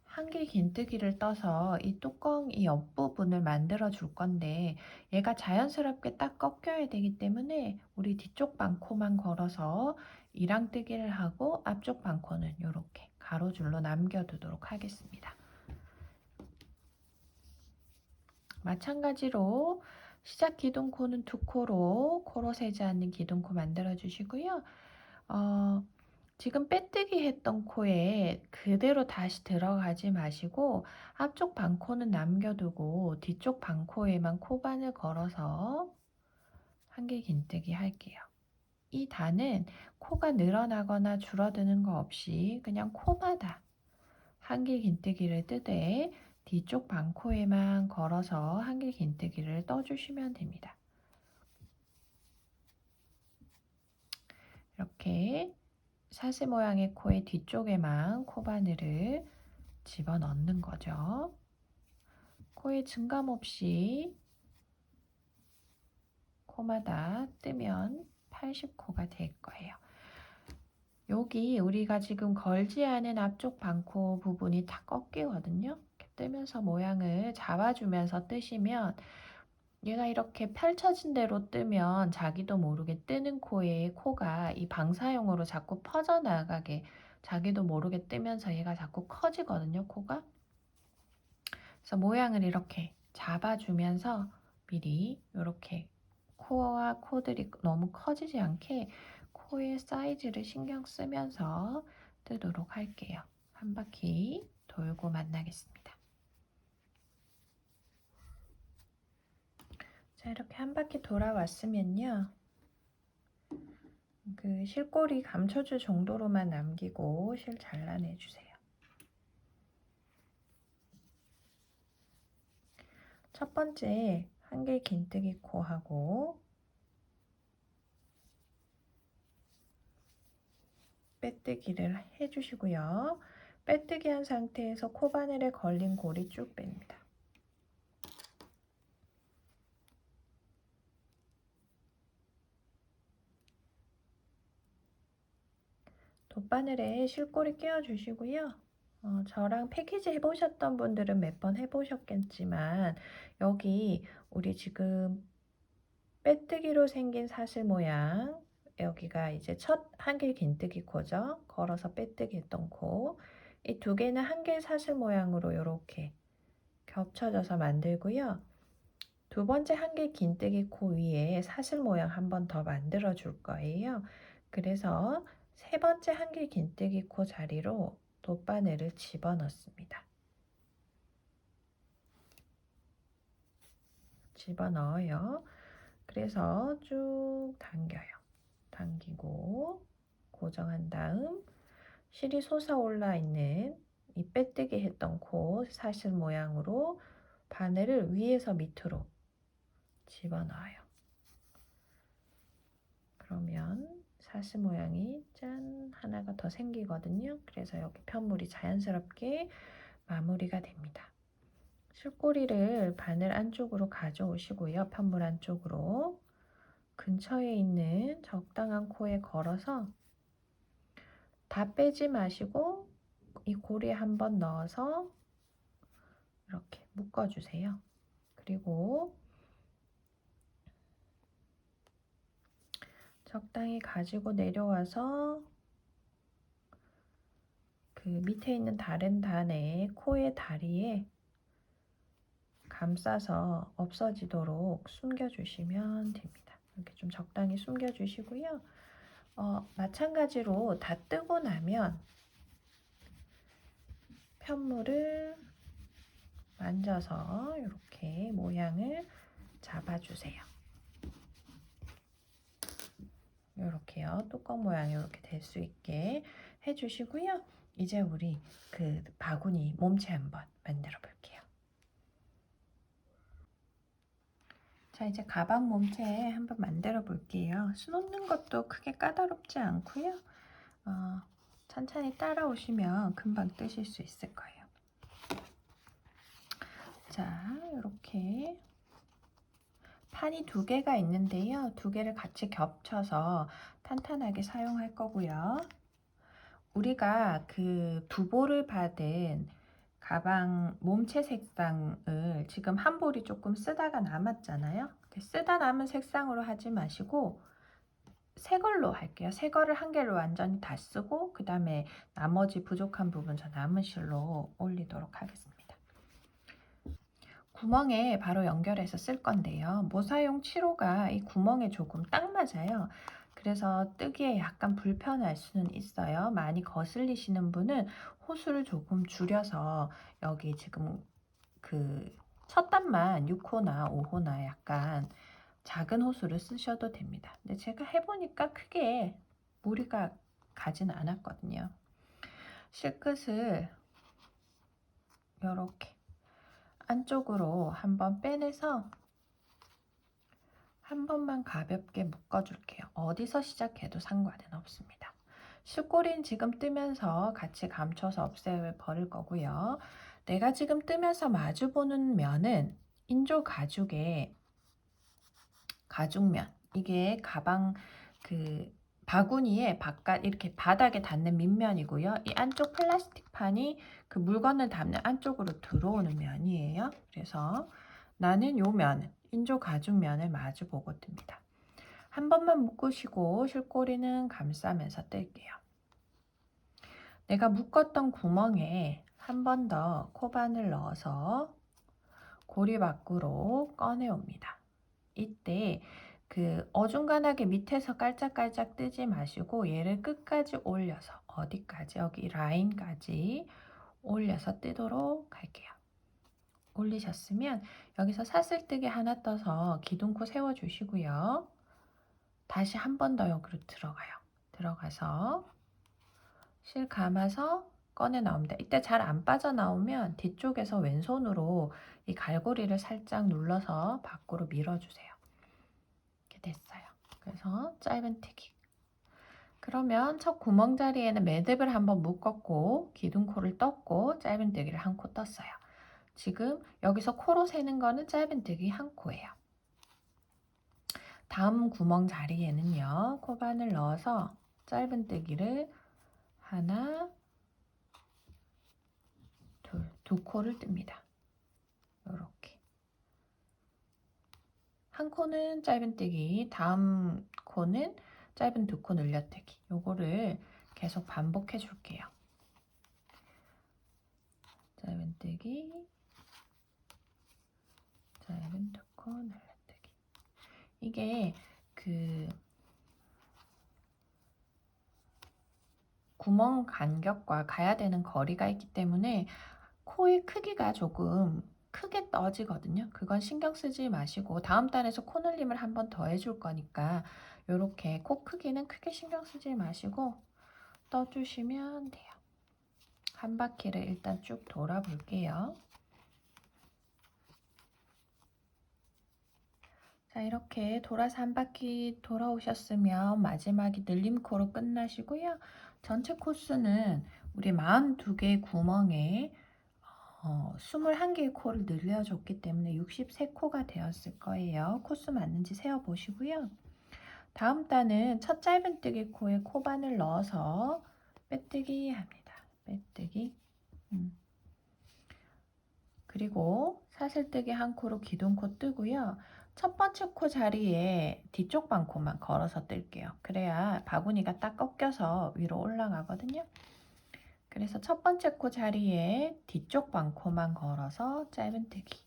한길 긴뜨기를 떠서 이 뚜껑 이 옆부분을 만들어 줄 건데 얘가 자연스럽게 딱 꺾여야 되기 때문에 우리 뒤쪽 반코만 걸어서 이랑뜨기를 하고 앞쪽 반코는 이렇게 가로줄로 남겨두도록 하겠습니다. 마찬가지로 시작 기둥코는 두 코로 세지 않는 기둥코 만들어 주시고요. 지금 빼뜨기 했던 코에 그대로 다시 들어가지 마시고 앞쪽 반코는 남겨두고 뒤쪽 반코에만 코반을 걸어서 한길 긴뜨기 할게요. 이 단은 코가 늘어나거나 줄어드는 거 없이 그냥 코마다 한길 긴뜨기를 뜨되 뒤쪽 반코에만 걸어서 한길 긴뜨기를 떠주시면 됩니다. 이렇게 사슬 모양의 코의 뒤쪽에만 코바늘을 집어넣는 거죠. 코에 증감 없이 코마다 뜨면 80코가 될 거예요. 여기 우리가 지금 걸지 않은 앞쪽 반코 부분이 다 꺾이거든요. 이렇게 뜨면서 모양을 잡아주면서 뜨시면 얘가 이렇게 펼쳐진 대로 뜨면 자기도 모르게 뜨는 코에 코가 이 방사형으로 자꾸 퍼져나가게 자기도 모르게 뜨면서 얘가 자꾸 커지거든요, 코가. 그래서 모양을 이렇게 잡아주면서 미리 이렇게 코와 코들이 너무 커지지 않게 코의 사이즈를 신경 쓰면서 뜨도록 할게요. 한 바퀴 돌고 만나겠습니다. 자, 이렇게 한 바퀴 돌아왔으면요. 그 실꼬리 감춰줄 정도로만 남기고 실 잘라내주세요. 첫 번째 한길 긴뜨기 코하고 빼뜨기를 해주시고요. 빼뜨기 한 상태에서 코바늘에 걸린 고리 쭉 뺍니다. 돗바늘에 실꼬리 끼워주시고요. 저랑 패키지 해보셨던 분들은 몇 번 해보셨겠지만 여기 우리 지금 빼뜨기로 생긴 사슬 모양 여기가 이제 첫 한길 긴뜨기 코죠. 걸어서 빼뜨기 했던 코. 이 두 개는 한길 사슬 모양으로 이렇게 겹쳐져서 만들고요. 두 번째 한길 긴뜨기 코 위에 사슬 모양 한 번 더 만들어 줄 거예요. 그래서 세 번째 한길 긴뜨기 코 자리로 돗바늘을 집어넣습니다. 집어넣어요. 그래서 쭉 당겨요. 당기고 고정한 다음 실이 솟아올라 있는 이 빼뜨기 했던 코 사슬 모양으로 바늘을 위에서 밑으로 집어넣어요. 그러면 사슬 모양이 짠 하나가 더 생기거든요. 그래서 여기 편물이 자연스럽게 마무리가 됩니다. 실꼬리를 바늘 안쪽으로 가져오시고요. 편물 안쪽으로 근처에 있는 적당한 코에 걸어서 다 빼지 마시고 이 고리에 한번 넣어서 이렇게 묶어주세요. 그리고 적당히 가지고 내려와서 그 밑에 있는 다른 단의 코의 다리에 감싸서 없어지도록 숨겨주시면 됩니다. 이렇게 좀 적당히 숨겨주시고요. 마찬가지로 다 뜨고 나면 편물을 만져서 이렇게 모양을 잡아주세요. 이렇게요. 뚜껑 모양이 이렇게 될 수 있게 해주시고요. 이제 우리 그 바구니 몸체 한번 만들어 볼게요. 자, 이제 가방 몸체 한번 만들어 볼게요. 수 놓는 것도 크게 까다롭지 않고요. 천천히 따라오시면 금방 뜨실 수 있을 거예요. 자, 이렇게 판이 두 개가 있는데요. 두 개를 같이 겹쳐서 탄탄하게 사용할 거고요. 우리가 그 부보를 받은 가방 몸체 색상을 지금 한 볼이 조금 쓰다가 남았잖아요. 쓰다 남은 색상으로 하지 마시고 새 걸로 할게요. 새 거를 한 개를 완전히 다 쓰고 그 다음에 나머지 부족한 부분 저 남은 실로 올리도록 하겠습니다. 구멍에 바로 연결해서 쓸 건데요. 모사용 7호가 이 구멍에 조금 딱 맞아요. 그래서 뜨기에 약간 불편할 수는 있어요. 많이 거슬리시는 분은 호수를 조금 줄여서 여기 지금 그 첫 단만 6호나 5호나 약간 작은 호수를 쓰셔도 됩니다. 근데 제가 해보니까 크게 무리가 가진 않았거든요. 실끝을 이렇게 안쪽으로 한번 빼내서 한 번만 가볍게 묶어줄게요. 어디서 시작해도 상관은 없습니다. 실꼬리는 지금 뜨면서 같이 감춰서 없애 버릴 거고요. 내가 지금 뜨면서 마주보는 면은 인조 가죽의 가죽면. 이게 가방 그 바구니에 바깥 이렇게 바닥에 닿는 밑면이고요. 이 안쪽 플라스틱 판이 그 물건을 담는 안쪽으로 들어오는 면이에요. 그래서 나는 요 면, 인조 가죽 면을 마주 보고 뜹니다. 한 번만 묶으시고 실꼬리는 감싸면서 뜰게요. 내가 묶었던 구멍에 한 번 더 코바늘 넣어서 고리 밖으로 꺼내옵니다. 이때 그 어중간하게 밑에서 깔짝깔짝 뜨지 마시고 얘를 끝까지 올려서 어디까지? 여기 라인까지 올려서 뜨도록 할게요. 올리셨으면 여기서 사슬뜨기 하나 떠서 기둥코 세워주시고요. 다시 한 번 더 여기로 들어가요. 들어가서 실 감아서 꺼내 나옵니다. 이때 잘 안 빠져나오면 뒤쪽에서 왼손으로 이 갈고리를 살짝 눌러서 밖으로 밀어주세요. 이렇게 됐어요. 그래서 짧은뜨기. 그러면 첫 구멍 자리에는 매듭을 한번 묶었고 기둥코를 떴고 짧은뜨기를 한 코 떴어요. 지금 여기서 코로 세는 거는 짧은뜨기 한 코예요. 다음 구멍 자리에는요. 코바늘 넣어서 짧은뜨기를 하나, 둘, 두 코를 뜹니다. 이렇게. 한 코는 짧은뜨기, 다음 코는 짧은 두 코 늘려뜨기. 요거를 계속 반복해 줄게요. 짧은뜨기, 짧은 두 코 늘려뜨기. 이게 그 구멍 간격과 가야 되는 거리가 있기 때문에 코의 크기가 조금 크게 떠지거든요. 그건 신경 쓰지 마시고 다음 단에서 코 늘림을 한번 더 해줄 거니까 이렇게 코 크기는 크게 신경 쓰지 마시고 떠주시면 돼요. 한 바퀴를 일단 쭉 돌아 볼게요. 자, 이렇게 돌아서 한 바퀴 돌아오셨으면 마지막이 늘림코로 끝나시고요. 전체 코스는 우리 42개의 구멍에 21개의 코를 늘려줬기 때문에 63코가 되었을 거예요. 코수 맞는지 세어보시고요. 다음 단은 첫 짧은뜨기 코에 코바늘 넣어서 빼뜨기 합니다. 빼뜨기. 그리고 사슬뜨기 한 코로 기둥코 뜨고요. 첫 번째 코 자리에 뒤쪽 반코만 걸어서 뜰게요. 그래야 바구니가 딱 꺾여서 위로 올라가거든요. 그래서 첫 번째 코 자리에 뒤쪽 반코만 걸어서 짧은뜨기.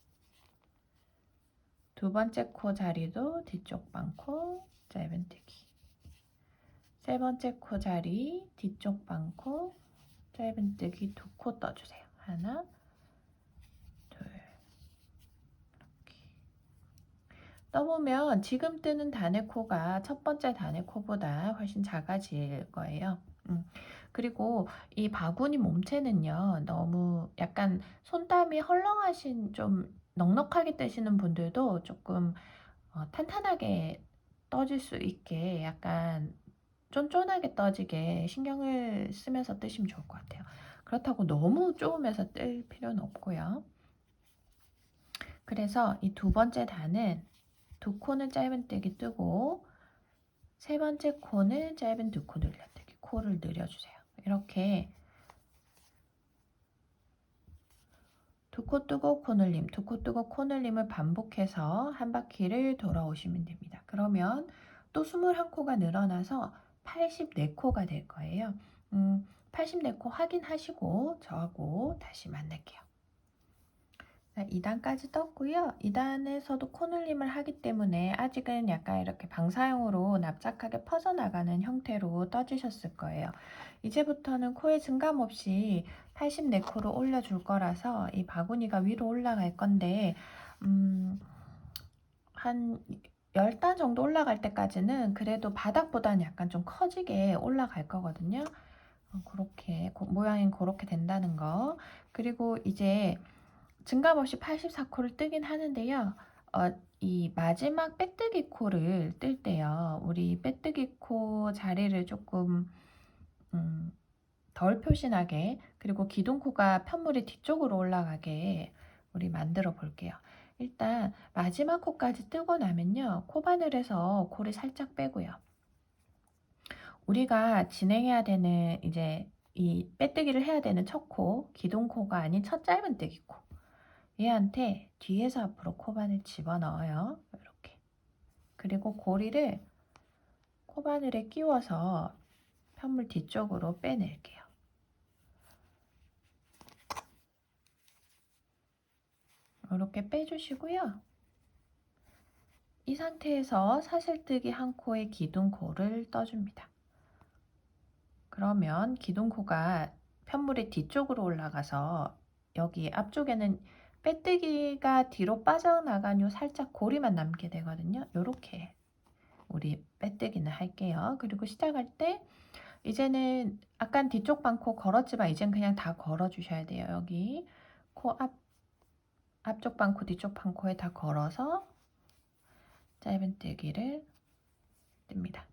두 번째 코 자리도 뒤쪽 반코 짧은뜨기. 세 번째 코 자리 뒤쪽 반코 짧은뜨기 2코 떠주세요. 하나, 둘. 떠보면 지금 뜨는 단의 코가 첫 번째 단의 코보다 훨씬 작아질 거예요. 그리고 이 바구니 몸체는요, 너무 약간 손땀이 헐렁하신 좀 넉넉하게 뜨시는 분들도 조금 탄탄하게 떠질 수 있게 약간 쫀쫀하게 떠지게 신경을 쓰면서 뜨시면 좋을 것 같아요. 그렇다고 너무 쪼으면서 뜰 필요는 없고요. 그래서 이 두 번째 단은 2코는 짧은뜨기 뜨고 세 번째 코는 짧은 2코 늘려뜨기, 코를 늘려주세요. 이렇게 2코 뜨고 코 늘림, 2코 뜨고 코 늘림을 반복해서 한 바퀴를 돌아오시면 됩니다. 그러면 또 21코가 늘어나서 84코가 될 거예요. 84코 확인하시고 저하고 다시 만날게요. 2단까지 떴고요. 2단에서도 코늘림을 하기 때문에 아직은 약간 이렇게 방사형으로 납작하게 퍼져나가는 형태로 떠지셨을 거예요. 이제부터는 코에 증감 없이 84코로 올려줄 거라서 이 바구니가 위로 올라갈 건데 한 10단 정도 올라갈 때까지는 그래도 바닥보다는 약간 좀 커지게 올라갈 거거든요. 그렇게 모양이 그렇게 된다는 거. 그리고 이제 증감 없이 84코를 뜨긴 하는데요. 이 마지막 빼뜨기 코를 뜰 때요. 우리 빼뜨기 코 자리를 조금 덜 표신하게, 그리고 기둥코가 편물이 뒤쪽으로 올라가게 우리 만들어 볼게요. 일단 마지막 코까지 뜨고 나면요. 코바늘에서 코를 살짝 빼고요. 우리가 진행해야 되는 이제 이 빼뜨기를 해야 되는 첫 코, 기둥코가 아닌 첫 짧은뜨기 코. 얘한테 뒤에서 앞으로 코바늘 집어넣어요. 이렇게. 그리고 고리를 코바늘에 끼워서 편물 뒤쪽으로 빼낼게요. 이렇게 빼주시고요. 이 상태에서 사슬뜨기 한 코의 기둥코를 떠줍니다. 그러면 기둥코가 편물의 뒤쪽으로 올라가서 여기 앞쪽에는 빼뜨기가 뒤로 빠져나간 요 살짝 고리만 남게 되거든요. 요렇게 우리 빼뜨기는 할게요. 그리고 시작할 때 이제는 아까 뒤쪽 반코 걸었지만 이젠 그냥 다 걸어 주셔야 돼요. 여기 코 앞쪽 반코 뒤쪽 반코에 다 걸어서 짧은뜨기를 뜹니다.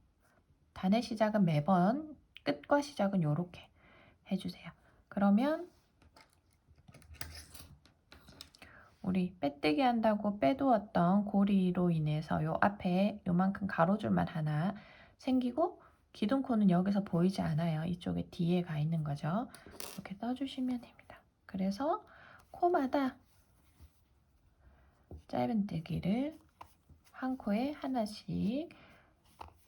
단의 시작은 매번 끝과 시작은 요렇게 해주세요. 그러면 우리 빼뜨기 한다고 빼두었던 고리로 인해서 요 앞에 요만큼 가로줄만 하나 생기고 기둥코는 여기서 보이지 않아요. 이쪽에 뒤에 가 있는 거죠. 이렇게 떠주시면 됩니다. 그래서 코마다 짧은뜨기를 한 코에 하나씩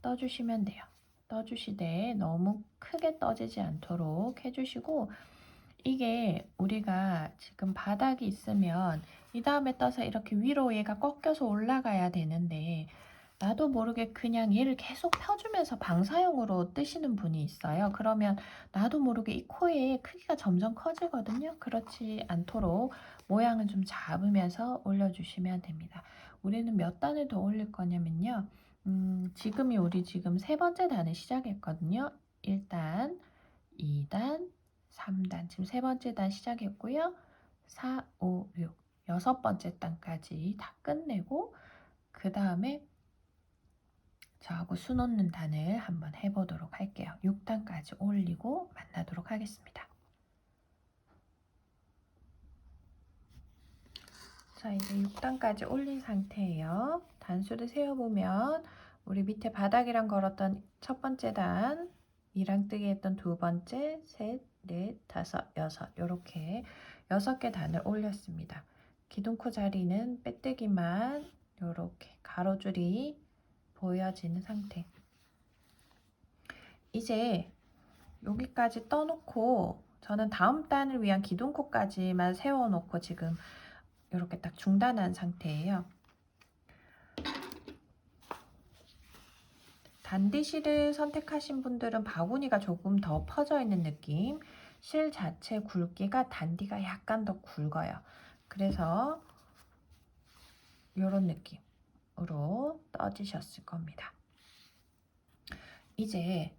떠주시면 돼요. 떠주시되 너무 크게 떠지지 않도록 해주시고, 이게 우리가 지금 바닥이 있으면 이 다음에 떠서 이렇게 위로 얘가 꺾여서 올라가야 되는데 나도 모르게 그냥 얘를 계속 펴주면서 방사형으로 뜨시는 분이 있어요. 그러면 나도 모르게 이 코의 크기가 점점 커지거든요. 그렇지 않도록 모양을 좀 잡으면서 올려주시면 됩니다. 우리는 몇 단을 더 올릴 거냐면요. 지금이 우리 지금 세 번째 단을 시작했거든요. 1단, 2단, 3단. 지금 세 번째 단 시작했고요. 4, 5, 6. 여섯 번째 단까지 다 끝내고 그 다음에 저하고 수 놓는 단을 한번 해보도록 할게요. 6단까지 올리고 만나도록 하겠습니다. 자, 이제 6단까지 올린 상태예요. 단수를 세어보면 우리 밑에 바닥이랑 걸었던 첫 번째 단, 이랑 뜨기 했던 두 번째, 셋, 넷, 다섯, 여섯, 이렇게 6개 단을 올렸습니다. 기둥코 자리는 빼뜨기만 이렇게 가로줄이 보여지는 상태. 이제 여기까지 떠놓고 저는 다음 단을 위한 기둥코까지만 세워놓고 지금 이렇게 딱 중단한 상태예요. 단디실을 선택하신 분들은 바구니가 조금 더 퍼져 있는 느낌, 실 자체 굵기가 단디가 약간 더 굵어요. 그래서 이런 느낌으로 떠지셨을 겁니다. 이제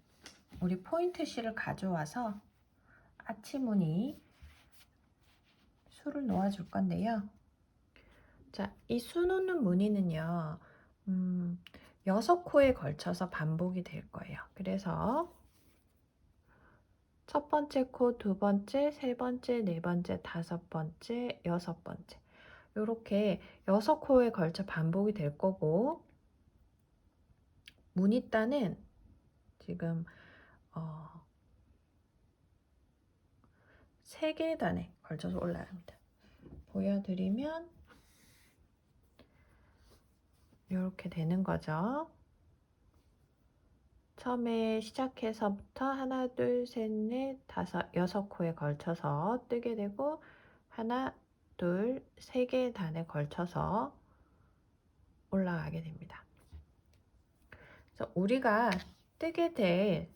우리 포인트 실을 가져와서 아치무늬 수를 놓아줄 건데요. 자, 이 수 놓는 무늬는요, 6코에 걸쳐서 반복이 될 거예요. 그래서 첫 번째 코, 두 번째, 세 번째, 네 번째, 다섯 번째, 여섯 번째. 이렇게 6코에 걸쳐 반복이 될 거고, 무늬단은 지금 3개의 단에 걸쳐서 올라갑니다. 보여드리면 이렇게 되는 거죠. 처음에 시작해서부터 하나, 둘, 셋, 넷, 다섯, 6코에 걸쳐서 뜨게 되고 하나, 둘, 3개의 단에 걸쳐서 올라가게 됩니다. 그래서 우리가 뜨게 될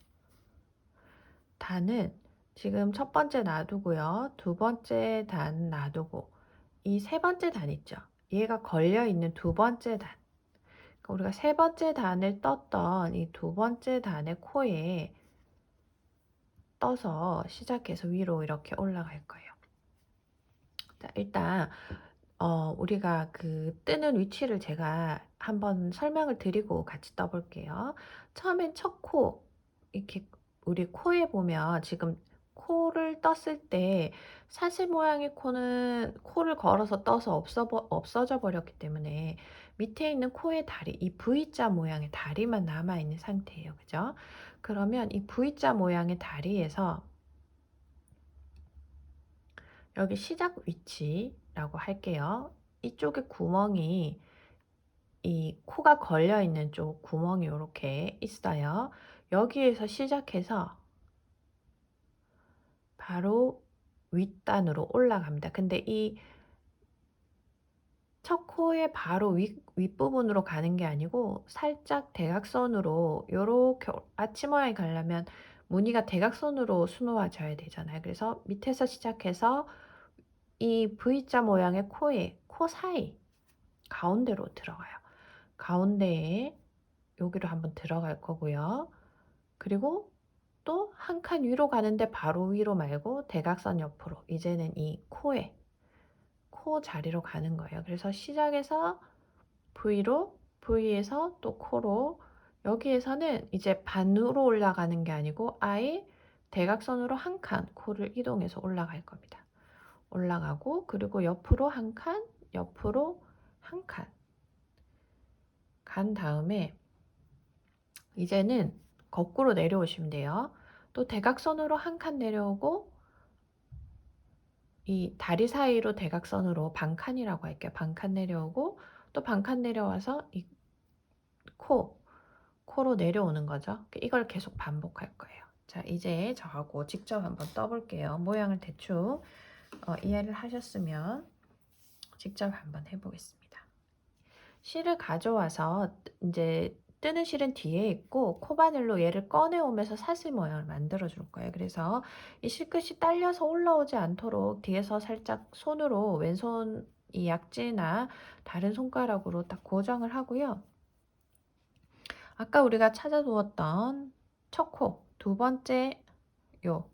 단은 지금 첫 번째 놔두고요. 두 번째 단 놔두고 이 세 번째 단 있죠. 얘가 걸려 있는 두 번째 단. 그러니까 우리가 세 번째 단을 떴던 이 두 번째 단의 코에 떠서 시작해서 위로 이렇게 올라갈 거예요. 자, 일단 우리가 그 뜨는 위치를 제가 한번 설명을 드리고 같이 떠볼게요. 처음엔 첫 코, 이렇게 우리 코에 보면 지금 코를 떴을 때 사슬 모양의 코는 코를 걸어서 떠서 없어져 버렸기 때문에 밑에 있는 코의 다리, 이 V자 모양의 다리만 남아있는 상태예요. 그죠? 그러면 이 V자 모양의 다리에서 여기 시작 위치라고 할게요. 이쪽에 구멍이 이 코가 걸려 있는 쪽 구멍이 이렇게 있어요. 여기에서 시작해서 바로 윗단으로 올라갑니다. 근데 이 첫 코의 바로 윗부분으로 가는 게 아니고 살짝 대각선으로 이렇게 아치 모양이 가려면 무늬가 대각선으로 수놓아져야 되잖아요. 그래서 밑에서 시작해서 이 V자 모양의 코에 코 사이 가운데로 들어가요. 가운데에 여기로 한번 들어갈 거고요. 그리고 또 한 칸 위로 가는데 바로 위로 말고 대각선 옆으로 이제는 이 코에 코 자리로 가는 거예요. 그래서 시작해서 V로 V에서 또 코로 여기에서는 이제 반으로 올라가는 게 아니고 아예 대각선으로 한 칸 코를 이동해서 올라갈 겁니다. 올라가고 그리고 옆으로 한 칸, 옆으로 한 칸 간 다음에 이제는 거꾸로 내려오시면 돼요. 또 대각선으로 한 칸 내려오고 이 다리 사이로 대각선으로 반칸이라고 할게요. 반칸 내려오고 또 반칸 내려와서 이 코로 내려오는 거죠. 이걸 계속 반복할 거예요. 자, 이제 저하고 직접 한번 떠볼게요. 모양을 대충 이해를 하셨으면 직접 한번 해보겠습니다. 실을 가져와서 이제 뜨는 실은 뒤에 있고 코바늘로 얘를 꺼내오면서 사슬 모양을 만들어 줄 거예요. 그래서 이 실끝이 딸려서 올라오지 않도록 뒤에서 살짝 손으로 왼손 이 약지나 다른 손가락으로 딱 고정을 하고요. 아까 우리가 찾아두었던 첫 코, 두 번째 요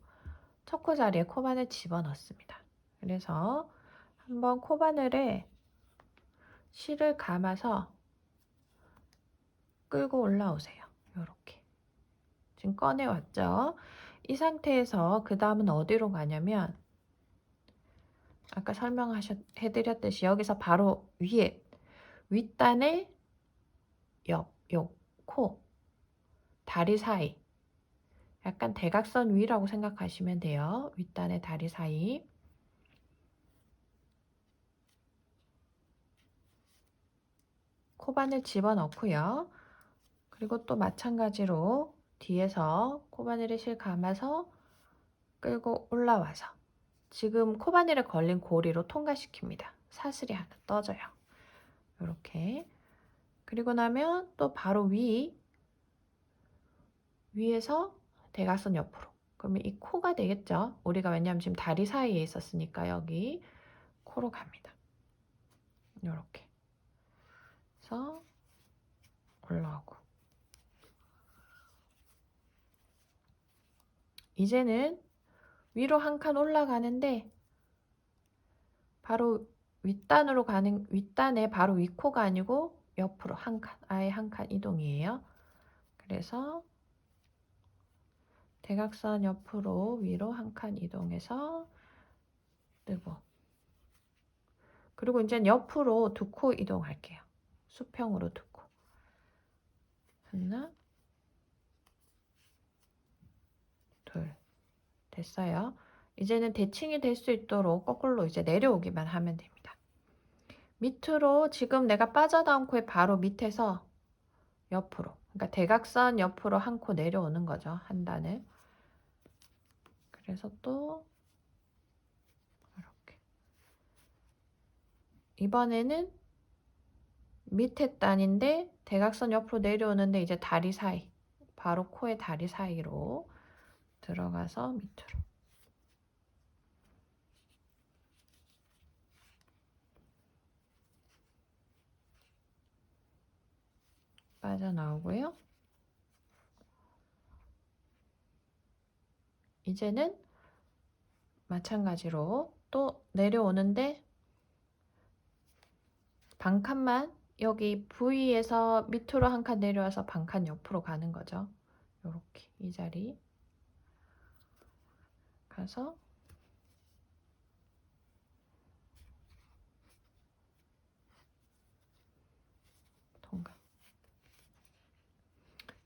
첫 코 자리에 코바늘 집어넣습니다. 그래서 한번 코바늘에 실을 감아서 끌고 올라오세요. 이렇게 지금 꺼내왔죠. 이 상태에서 그 다음은 어디로 가냐면 아까 설명해드렸듯이 여기서 바로 위에 윗단의 옆, 요, 코, 다리 사이 약간 대각선 위라고 생각하시면 돼요. 윗단의 다리 사이 코바늘 집어넣고요. 그리고 또 마찬가지로 뒤에서 코바늘에 실 감아서 끌고 올라와서 지금 코바늘에 걸린 고리로 통과시킵니다. 사슬이 하나 떠져요. 이렇게. 그리고 나면 또 바로 위 위에서 대각선 옆으로. 그러면 이 코가 되겠죠? 우리가 왜냐하면 지금 다리 사이에 있었으니까 여기 코로 갑니다. 이렇게 해서 올라오고. 이제는 위로 한 칸 올라가는데 바로 윗단에 바로 윗코가 아니고 옆으로 한 칸, 아예 한 칸 이동이에요. 그래서 대각선 옆으로 위로 한 칸 이동해서 뜨고, 그리고 이제 옆으로 두 코 이동할게요. 수평으로 두 코. 하나, 둘. 됐어요. 이제는 대칭이 될 수 있도록 거꾸로 이제 내려오기만 하면 됩니다. 밑으로 지금 내가 빠져나온 코의 바로 밑에서 옆으로, 그러니까 대각선 옆으로 한 코 내려오는 거죠. 한 단을. 그래서 또 이렇게. 이번에는 밑에 단인데 대각선 옆으로 내려오는데 이제 다리 사이, 바로 코의 다리 사이로 들어가서 밑으로. 빠져나오고요. 이제는 마찬가지로 또 내려오는데 반칸만 여기 V에서 밑으로 한 칸 내려와서 반칸 옆으로 가는 거죠. 이렇게 이 자리 가서 통과.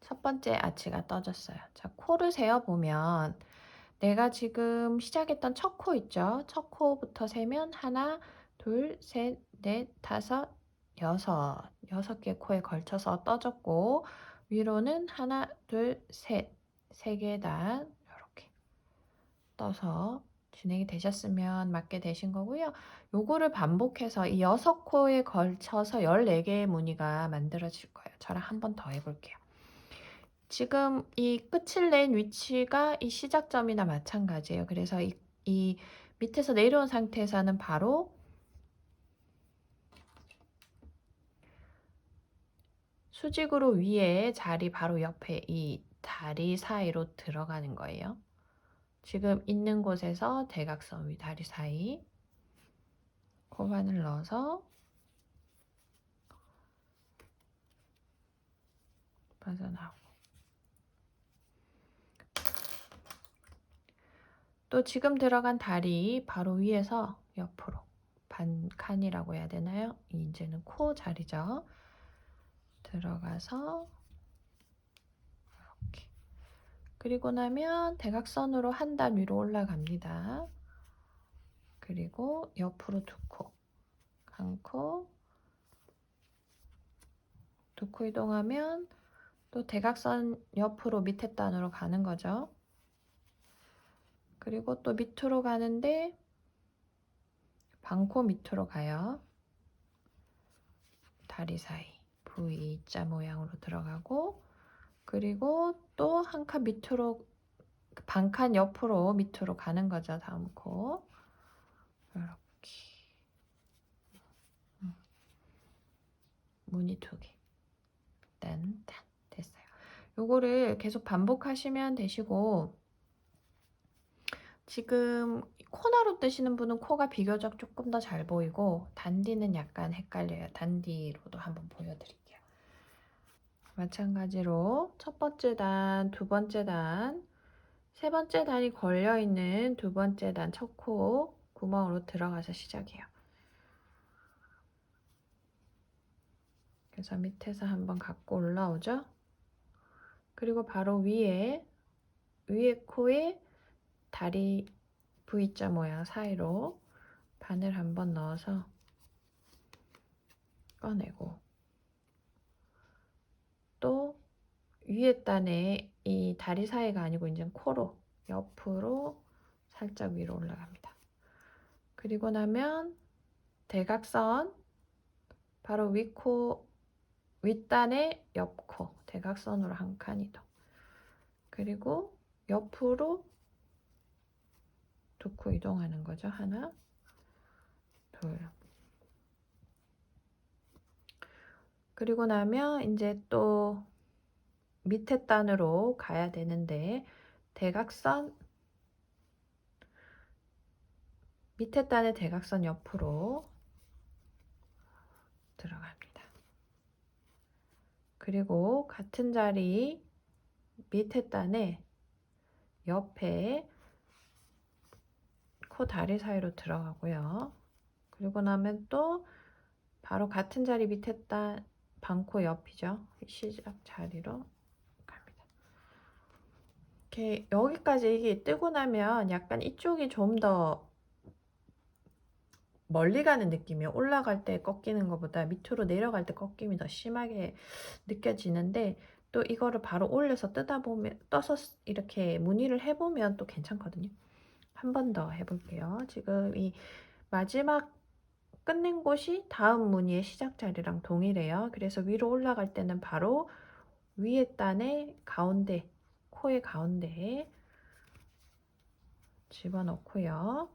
첫 번째 아치가 떠졌어요. 자, 코를 세어보면 내가 지금 시작했던 첫 코 있죠? 첫 코부터 세면 하나, 둘, 셋, 넷, 다섯, 여섯 개 코에 걸쳐서 떠졌고 위로는 하나, 둘, 셋, 세 계단 이렇게 떠서 진행이 되셨으면 맞게 되신 거고요. 요거를 반복해서 이 6코에 걸쳐서 14개의 무늬가 만들어질 거예요. 저랑 한 번 더 해볼게요. 지금 이 끝을 낸 위치가 이 시작점이나 마찬가지예요. 그래서 이 밑에서 내려온 상태에서는 바로 수직으로 위에 자리 바로 옆에 이 다리 사이로 들어가는 거예요. 지금 있는 곳에서 대각선 위 다리 사이 코바늘 넣어서 빠져나오고, 또 지금 들어간 다리 바로 위에서 옆으로 반칸이라고 해야 되나요? 이제는 코 자리죠. 들어가서 이렇게. 그리고 나면 대각선으로 한 단 위로 올라갑니다. 그리고 옆으로 두 코, 한 코, 두 코 이동하면 또 대각선 옆으로 밑에 단으로 가는 거죠. 그리고 또 밑으로 가는데 반코 밑으로 가요. 다리 사이 V자 모양으로 들어가고, 그리고 또 한 칸 밑으로, 반칸 옆으로 밑으로 가는 거죠. 다음 코 이렇게 무늬 두 개. 딴 됐어요. 요거를 계속 반복하시면 되시고, 지금 코너로 뜨시는 분은 코가 비교적 조금 더 잘 보이고 단디는 약간 헷갈려요. 단디로도 한번 보여드릴게요. 마찬가지로 첫 번째 단, 두 번째 단, 세 번째 단이 걸려있는 두 번째 단 첫 코 구멍으로 들어가서 시작해요. 그래서 밑에서 한번 갖고 올라오죠. 그리고 바로 위에 코에 다리 V자 모양 사이로 바늘 한번 넣어서 꺼내고, 또 위에 단에 이 다리 사이가 아니고 이제 코로 옆으로 살짝 위로 올라갑니다. 그리고 나면 대각선 바로 윗코 윗단의 옆코 대각선으로 한 칸 이동. 그리고 옆으로 두 코 이동하는 거죠. 하나, 둘. 그리고 나면 이제 또 밑에 단으로 가야 되는데 대각선, 밑에 단의 대각선 옆으로 들어갑니다. 그리고 같은 자리 밑에 단의 옆에 코 다리 사이로 들어가고요. 그리고 나면 또 바로 같은 자리 밑에 단 반코 옆이죠. 시작 자리로 갑니다. 이렇게 여기까지 이게 뜨고 나면 약간 이쪽이 좀 더 멀리 가는 느낌이에요. 올라갈 때 꺾이는 것보다 밑으로 내려갈 때 꺾임이 더 심하게 느껴지는데 또 이거를 바로 올려서 떠서 이렇게 무늬를 해보면 또 괜찮거든요. 한 번 더 해볼게요. 지금 이 마지막 끝낸 곳이 다음 무늬의 시작 자리랑 동일해요. 그래서 위로 올라갈 때는 바로 위에 단의 가운데, 코의 가운데에 집어넣고요.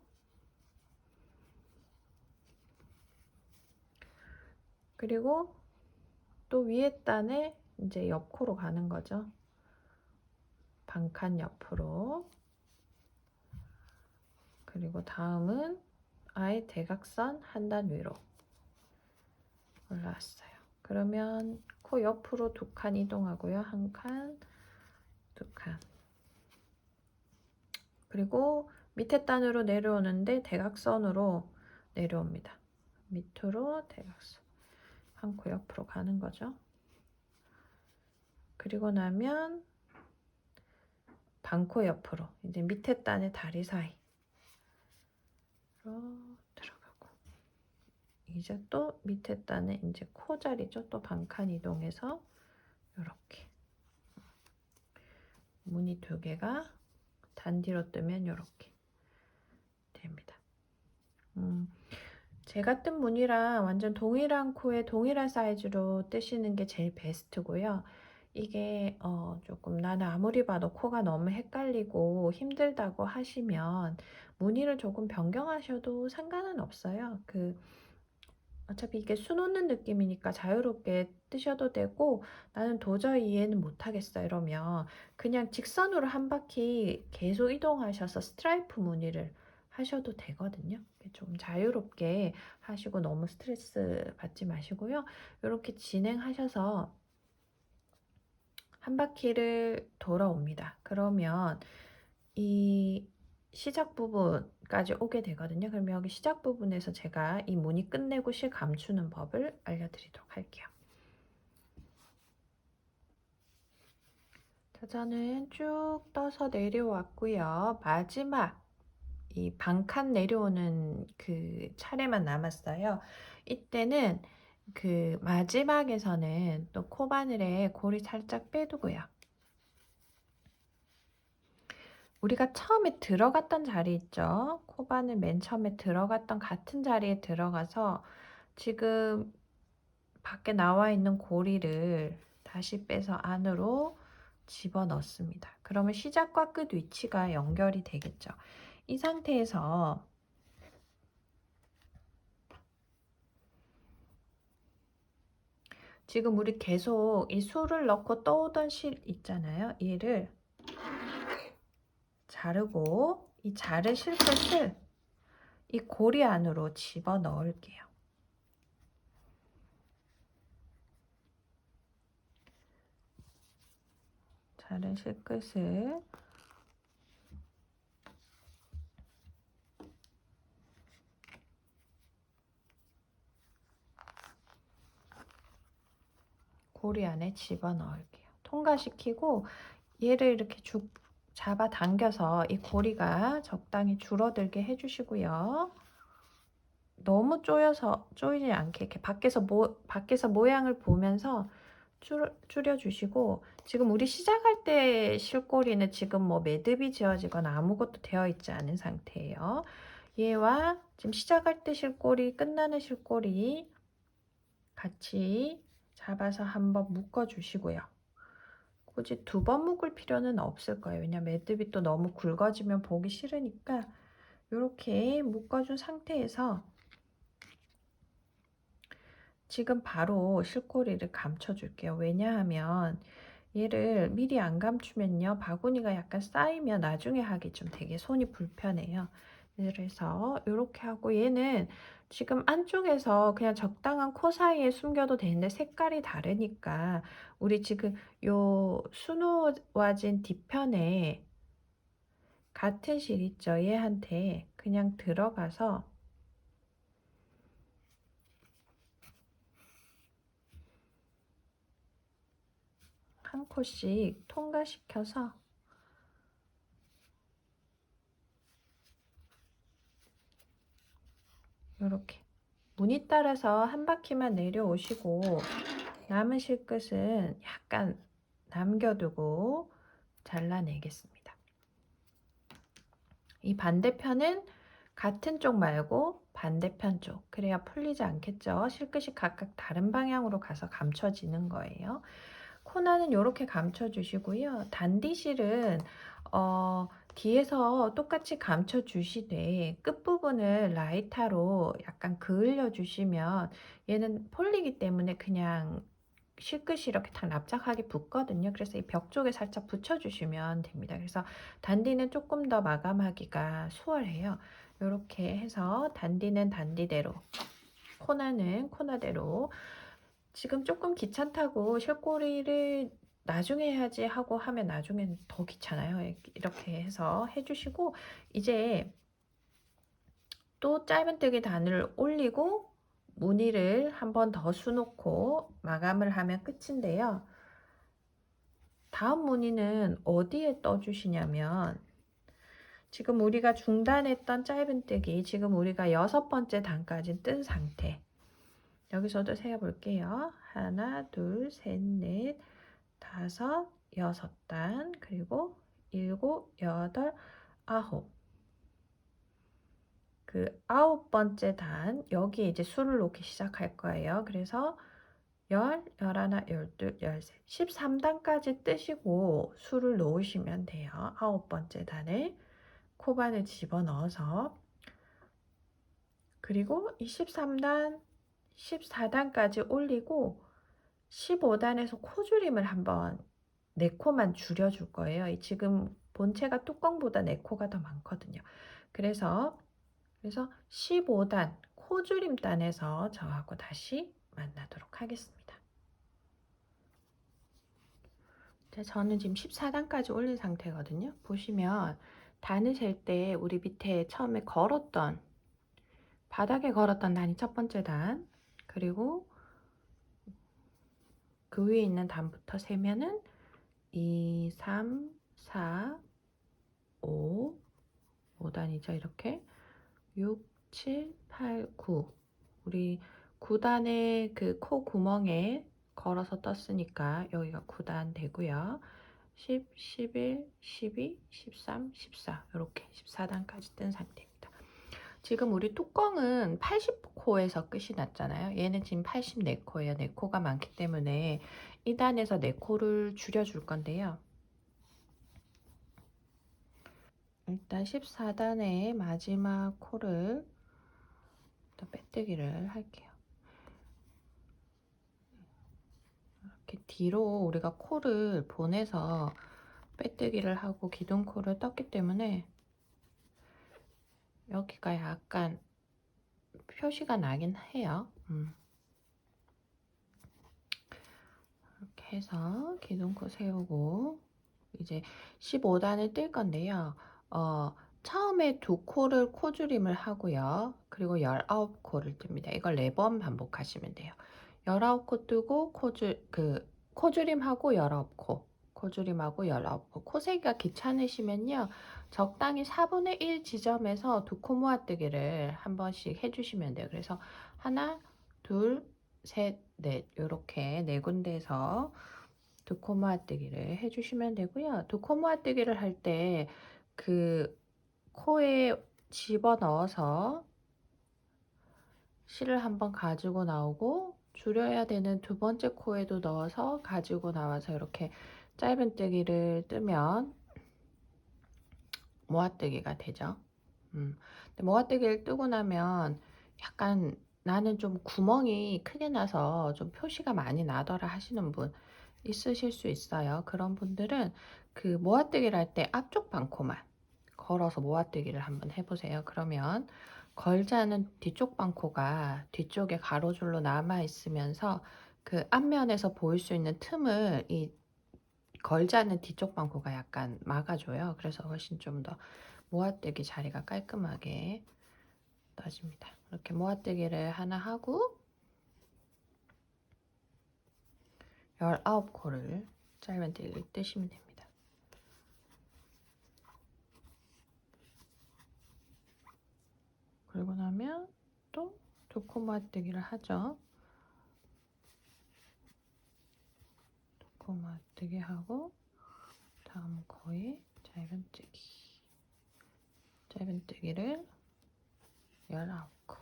그리고 또 위에 단에 이제 옆코로 가는 거죠. 반칸 옆으로. 그리고 다음은 아예 대각선 한 단 위로 올라왔어요. 그러면 코 옆으로 두 칸 이동하고요. 한 칸, 두 칸. 그리고 밑에 단으로 내려오는데 대각선으로 내려옵니다. 밑으로 대각선. 한 코 옆으로 가는 거죠. 그리고 나면 반코 옆으로 이제 밑에 단의 다리 사이로 들어가고 이제 또 밑에 단에 이제 코 자리죠. 또 반칸 이동해서 이렇게 무늬 두 개가 단뒤로 뜨면 이렇게 됩니다. 제가 뜬 무늬랑 완전 동일한 코에 동일한 사이즈로 뜨시는 게 제일 베스트고요. 이게 조금 나는 아무리 봐도 코가 너무 헷갈리고 힘들다고 하시면 무늬를 조금 변경하셔도 상관은 없어요. 어차피 이게 수놓는 느낌이니까 자유롭게 뜨셔도 되고 나는 도저히 이해는 못하겠어 이러면 그냥 직선으로 한 바퀴 계속 이동하셔서 스트라이프 무늬를 하셔도 되거든요. 좀 자유롭게 하시고 너무 스트레스 받지 마시고요. 이렇게 진행하셔서 한 바퀴를 돌아옵니다. 그러면 이 시작 부분까지 오게 되거든요. 그러면 여기 시작 부분에서 제가 이 무늬 끝내고 실 감추는 법을 알려드리도록 할게요. 자, 저는 쭉 떠서 내려왔고요. 마지막 이 반칸 내려오는 그 차례만 남았어요. 이때는 그 마지막에서는 또 코바늘에 고리 살짝 빼두고요. 우리가 처음에 들어갔던 자리 있죠? 코바늘 맨 처음에 들어갔던 같은 자리에 들어가서 지금 밖에 나와 있는 고리를 다시 빼서 안으로 집어넣습니다. 그러면 시작과 끝 위치가 연결이 되겠죠. 이 상태에서 지금 우리 계속 이 술을 넣고 떠오던 실 있잖아요. 얘를 자르고 이 자르실 끝을 이 고리 안으로 집어 넣을게요. 자르실 끝을 고리 안에 집어 넣을게요. 통과시키고 얘를 이렇게 잡아 당겨서 이 고리가 적당히 줄어들게 해주시고요. 너무 쪼이지 않게 이렇게 밖에서 모양을 보면서 줄여주시고 지금 우리 시작할 때 실고리는 지금 뭐 매듭이 지어지거나 아무것도 되어 있지 않은 상태예요. 얘와 지금 시작할 때 실고리, 끝나는 실고리 같이 잡아서 한번 묶어 주시고요. 굳이 두 번 묶을 필요는 없을 거예요. 왜냐면 매듭이 또 너무 굵어지면 보기 싫으니까 이렇게 묶어준 상태에서 지금 바로 실꼬리를 감춰줄게요. 왜냐하면 얘를 미리 안 감추면요, 바구니가 약간 쌓이면 나중에 하기 좀 되게 손이 불편해요. 그래서 이렇게 하고, 얘는 지금 안쪽에서 그냥 적당한 코 사이에 숨겨도 되는데 색깔이 다르니까 우리 지금 요 수놓아진 뒤편에 같은 실 있죠? 얘한테 그냥 들어가서 한 코씩 통과시켜서 이렇게 무늬 따라서 한 바퀴만 내려오시고 남은 실끝은 약간 남겨두고 잘라내겠습니다. 이 반대편은 같은 쪽 말고 반대편 쪽, 그래야 풀리지 않겠죠. 실끝이 각각 다른 방향으로 가서 감춰지는 거예요. 코나는 이렇게 감춰주시고요. 단디실은 뒤에서 똑같이 감춰주시되 끝부분을 라이터로 약간 그을려 주시면 얘는 폴리기 때문에 그냥 실끝이 이렇게 다 납작하게 붙거든요. 그래서 이 벽 쪽에 살짝 붙여주시면 됩니다. 그래서 단디는 조금 더 마감하기가 수월해요. 이렇게 해서 단디는 단디대로, 코나는 코나대로. 지금 조금 귀찮다고 실꼬리를 나중에 해야지 하고 하면 나중엔 더 귀찮아요. 이렇게 해서 해주시고, 이제 또 짧은뜨기 단을 올리고 무늬를 한 번 더 수놓고 마감을 하면 끝인데요. 다음 무늬는 어디에 떠주시냐면, 지금 우리가 중단했던 짧은뜨기, 지금 우리가 6번째 단까지 뜬 상태, 여기서도 세어볼게요. 하나, 둘, 셋, 넷, 다섯, 여섯 단, 그리고 일곱, 여덟, 아홉. 그 9번째 단, 여기에 이제 수를 놓기 시작할 거예요. 그래서 10, 11, 12, 13, 13단까지 뜨시고 수를 놓으시면 돼요. 9번째 단을 코바늘 집어넣어서, 그리고 이 13단, 14단까지 올리고 15단에서 코줄임을 한번 4코만 줄여줄 거예요. 지금 본체가 뚜껑보다 4코가 더 많거든요. 그래서 15단 코줄임단에서 저하고 다시 만나도록 하겠습니다. 저는 지금 14단까지 올린 상태거든요. 보시면 단을 셀 때 우리 밑에 처음에 걸었던, 바닥에 걸었던 단이 첫 번째 단, 그리고 그 위에 있는 단부터 세면은 2, 3, 4, 5, 5단이죠. 이렇게 6, 7, 8, 9. 우리 9단의 그 코 구멍에 걸어서 떴으니까 여기가 9단 되고요. 10, 11, 12, 13, 14, 이렇게 14단까지 뜬 상태입니다. 지금 우리 뚜껑은 80코에서 끝이 났잖아요. 얘는 지금 84코예요. 4코가 많기 때문에 2단에서 4코를 줄여줄 건데요. 일단 14단의 마지막 코를 또 빼뜨기를 할게요. 이렇게 뒤로 우리가 코를 보내서 빼뜨기를 하고 기둥코를 떴기 때문에 여기가 약간 표시가 나긴 해요. 이렇게 해서 기둥코 세우고 이제 15단을 뜰 건데요. 처음에 2코를 코줄임을 하고요. 그리고 19코를 뜹니다. 이걸 4번 반복하시면 돼요. 19코 뜨고 코줄임하고 19코, 코줄임하고 19코. 코세기가 귀찮으시면요, 적당히 4분의 1 지점에서 2코 모아뜨기를 한 번씩 해주시면 돼요. 그래서 하나, 둘, 셋, 넷, 이렇게 4군데에서 2코 모아뜨기를 해주시면 되고요. 2코 모아뜨기를 할 때 그 코에 집어넣어서 실을 한번 가지고 나오고, 줄여야 되는 두 번째 코에도 넣어서 가지고 나와서 이렇게 짧은뜨기를 뜨면 모아뜨기가 되죠. 근데 모아뜨기를 뜨고 나면 약간 나는 좀 구멍이 크게 나서 좀 표시가 많이 나더라 하시는 분 있으실 수 있어요. 그런 분들은 그 모아뜨기를 할 때 앞쪽 방코만 걸어서 모아뜨기를 한번 해보세요. 그러면 걸지 않은 뒤쪽 방코가 뒤쪽에 가로줄로 남아 있으면서 그 앞면에서 보일 수 있는 틈을 이 걸지 않는 뒤쪽 방코가 약간 막아줘요. 그래서 훨씬 좀 더 모아뜨기 자리가 깔끔하게 떠집니다. 이렇게 모아뜨기를 하나 하고 19코를 짧은뜨기를 뜨시면 됩니다. 그리고 나면 또 2코 모아뜨기를 하죠. 2코 모아뜨기 하고 다음 코에 짧은뜨기를 19코.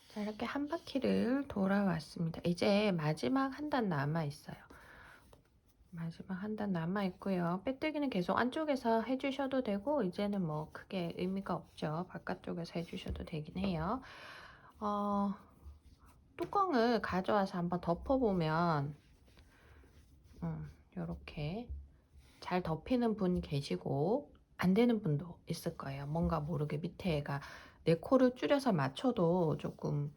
자, 이렇게 한 바퀴를 돌아왔습니다. 이제 마지막 한 단 남아 있어요. 마지막 한 단 남아 있고요. 빼뜨기는 계속 안쪽에서 해주셔도 되고 이제는 뭐 크게 의미가 없죠. 바깥쪽에서 해주셔도 되긴 해요. 뚜껑을 가져와서 한번 덮어보면 이렇게 잘 덮이는 분 계시고 안 되는 분도 있을 거예요. 뭔가 모르게 밑에가 내 코를 줄여서 맞춰도 조금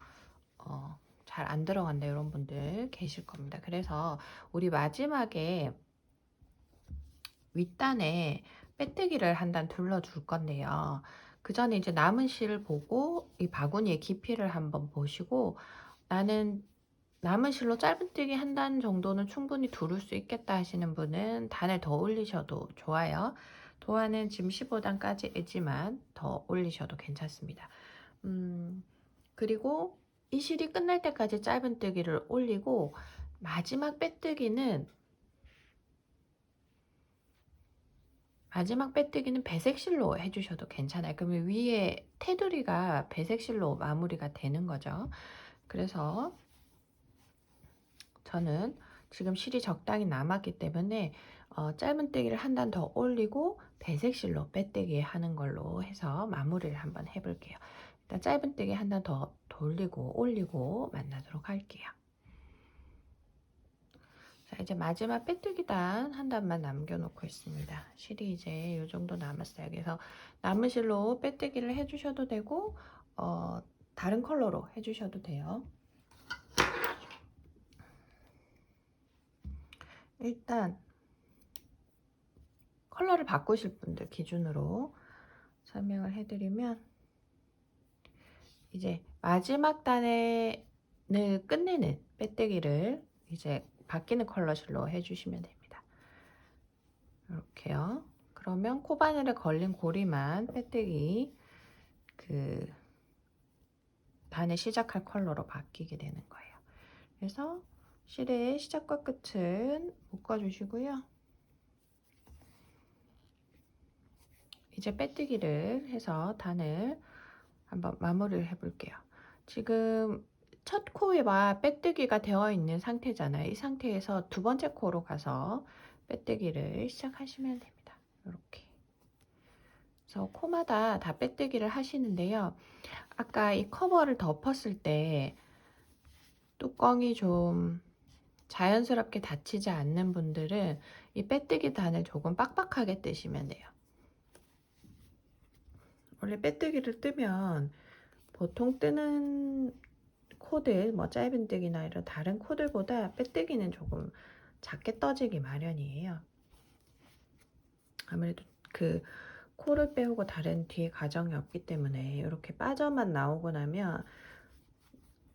잘 안 들어간다 이런 분들 계실 겁니다. 그래서 우리 마지막에 윗단에 빼뜨기를 한 단 둘러줄 건데요. 그 전에 이제 남은 실을 보고 이 바구니의 깊이를 한번 보시고 나는 남은 실로 짧은뜨기 한 단 정도는 충분히 두를 수 있겠다 하시는 분은 단을 더 올리셔도 좋아요. 도안은 지금 15단까지이지만 더 올리셔도 괜찮습니다. 그리고 이 실이 끝날 때까지 짧은뜨기를 올리고 마지막 빼뜨기는 배색 실로 해주셔도 괜찮아요. 그러면 위에 테두리가 배색 실로 마무리가 되는 거죠. 그래서 저는 지금 실이 적당히 남았기 때문에 짧은뜨기를 한 단 더 올리고 배색 실로 빼뜨기 하는 걸로 해서 마무리를 한번 해볼게요. 일단 짧은뜨기 한 단 더 돌리고 올리고 만나도록 할게요. 자, 이제 마지막 빼뜨기 단 한 단만 남겨놓고 있습니다. 실이 이제 이 정도 남았어요. 그래서 남은 실로 빼뜨기를 해주셔도 되고 다른 컬러로 해주셔도 돼요. 일단 컬러를 바꾸실 분들 기준으로 설명을 해드리면 이제 마지막 단을 끝내는 빼뜨기를 이제 바뀌는 컬러 실로 해주시면 됩니다. 이렇게요. 그러면 코바늘에 걸린 고리만 빼뜨기 그 단을 시작할 컬러로 바뀌게 되는 거예요. 그래서 실의 시작과 끝은 묶어주시고요. 이제 빼뜨기를 해서 단을 한번 마무리를 해볼게요. 지금 첫 코에와 빼뜨기가 되어 있는 상태잖아요. 이 상태에서 두 번째 코로 가서 빼뜨기를 시작하시면 됩니다. 이렇게. 그래서 코마다 다 빼뜨기를 하시는데요. 아까 이 커버를 덮었을 때 뚜껑이 좀 자연스럽게 닫히지 않는 분들은 이 빼뜨기 단을 조금 빡빡하게 뜨시면 돼요. 원래 빼뜨기를 뜨면 보통 뜨는 코들, 뭐 짧은뜨기나 이런 다른 코들보다 빼뜨기는 조금 작게 떠지기 마련이에요. 아무래도 그 코를 빼고 다른 뒤에 과정이 없기 때문에 이렇게 빠져만 나오고 나면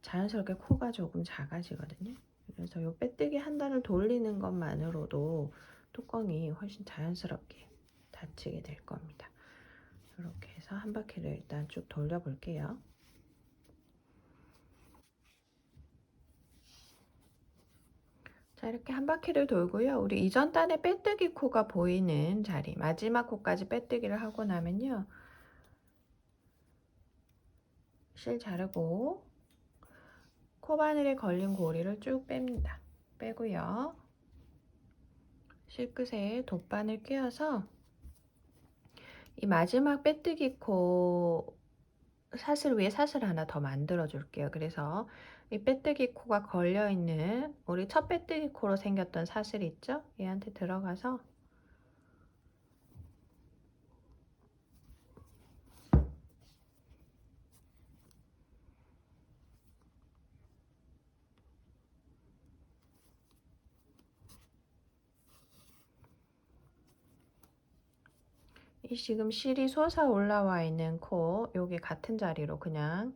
자연스럽게 코가 조금 작아지거든요. 그래서 이 빼뜨기 한 단을 돌리는 것만으로도 뚜껑이 훨씬 자연스럽게 닫히게 될 겁니다. 이렇게 해서 한 바퀴를 일단 쭉 돌려 볼게요. 자, 이렇게 한 바퀴를 돌고요. 우리 이전 단에 빼뜨기 코가 보이는 자리, 마지막 코까지 빼뜨기를 하고 나면요. 실 자르고 코바늘에 걸린 고리를 쭉 뺍니다. 빼고요. 실끝에 돗바늘 꿰어서 이 마지막 빼뜨기 코 사슬 위에 사슬 하나 더 만들어 줄게요. 그래서 이 빼뜨기 코가 걸려 있는 우리 첫 빼뜨기 코로 생겼던 사슬 있죠? 얘한테 들어가서 이 지금 실이 솟아 올라와 있는 코 요게 같은 자리로 그냥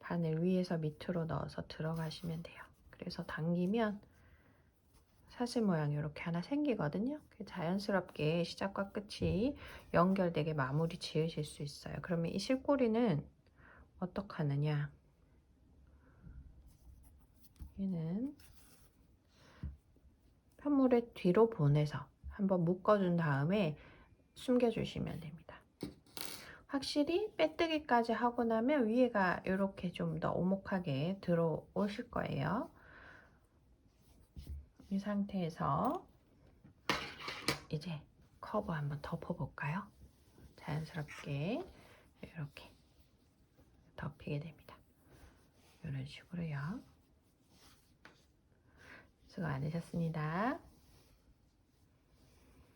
바늘 위에서 밑으로 넣어서 들어가시면 돼요. 그래서 당기면 사슬 모양이 이렇게 하나 생기거든요. 자연스럽게 시작과 끝이 연결되게 마무리 지으실 수 있어요. 그러면 이 실꼬리는 어떻게 하느냐? 얘는 편물을 뒤로 보내서 한번 묶어준 다음에 숨겨주시면 됩니다. 확실히 빼뜨기까지 하고 나면 위에가 이렇게 좀 더 오목하게 들어오실 거예요. 이 상태에서 이제 커브 한번 덮어볼까요? 자연스럽게 이렇게 덮이게 됩니다. 이런 식으로요. 수고 많으셨습니다.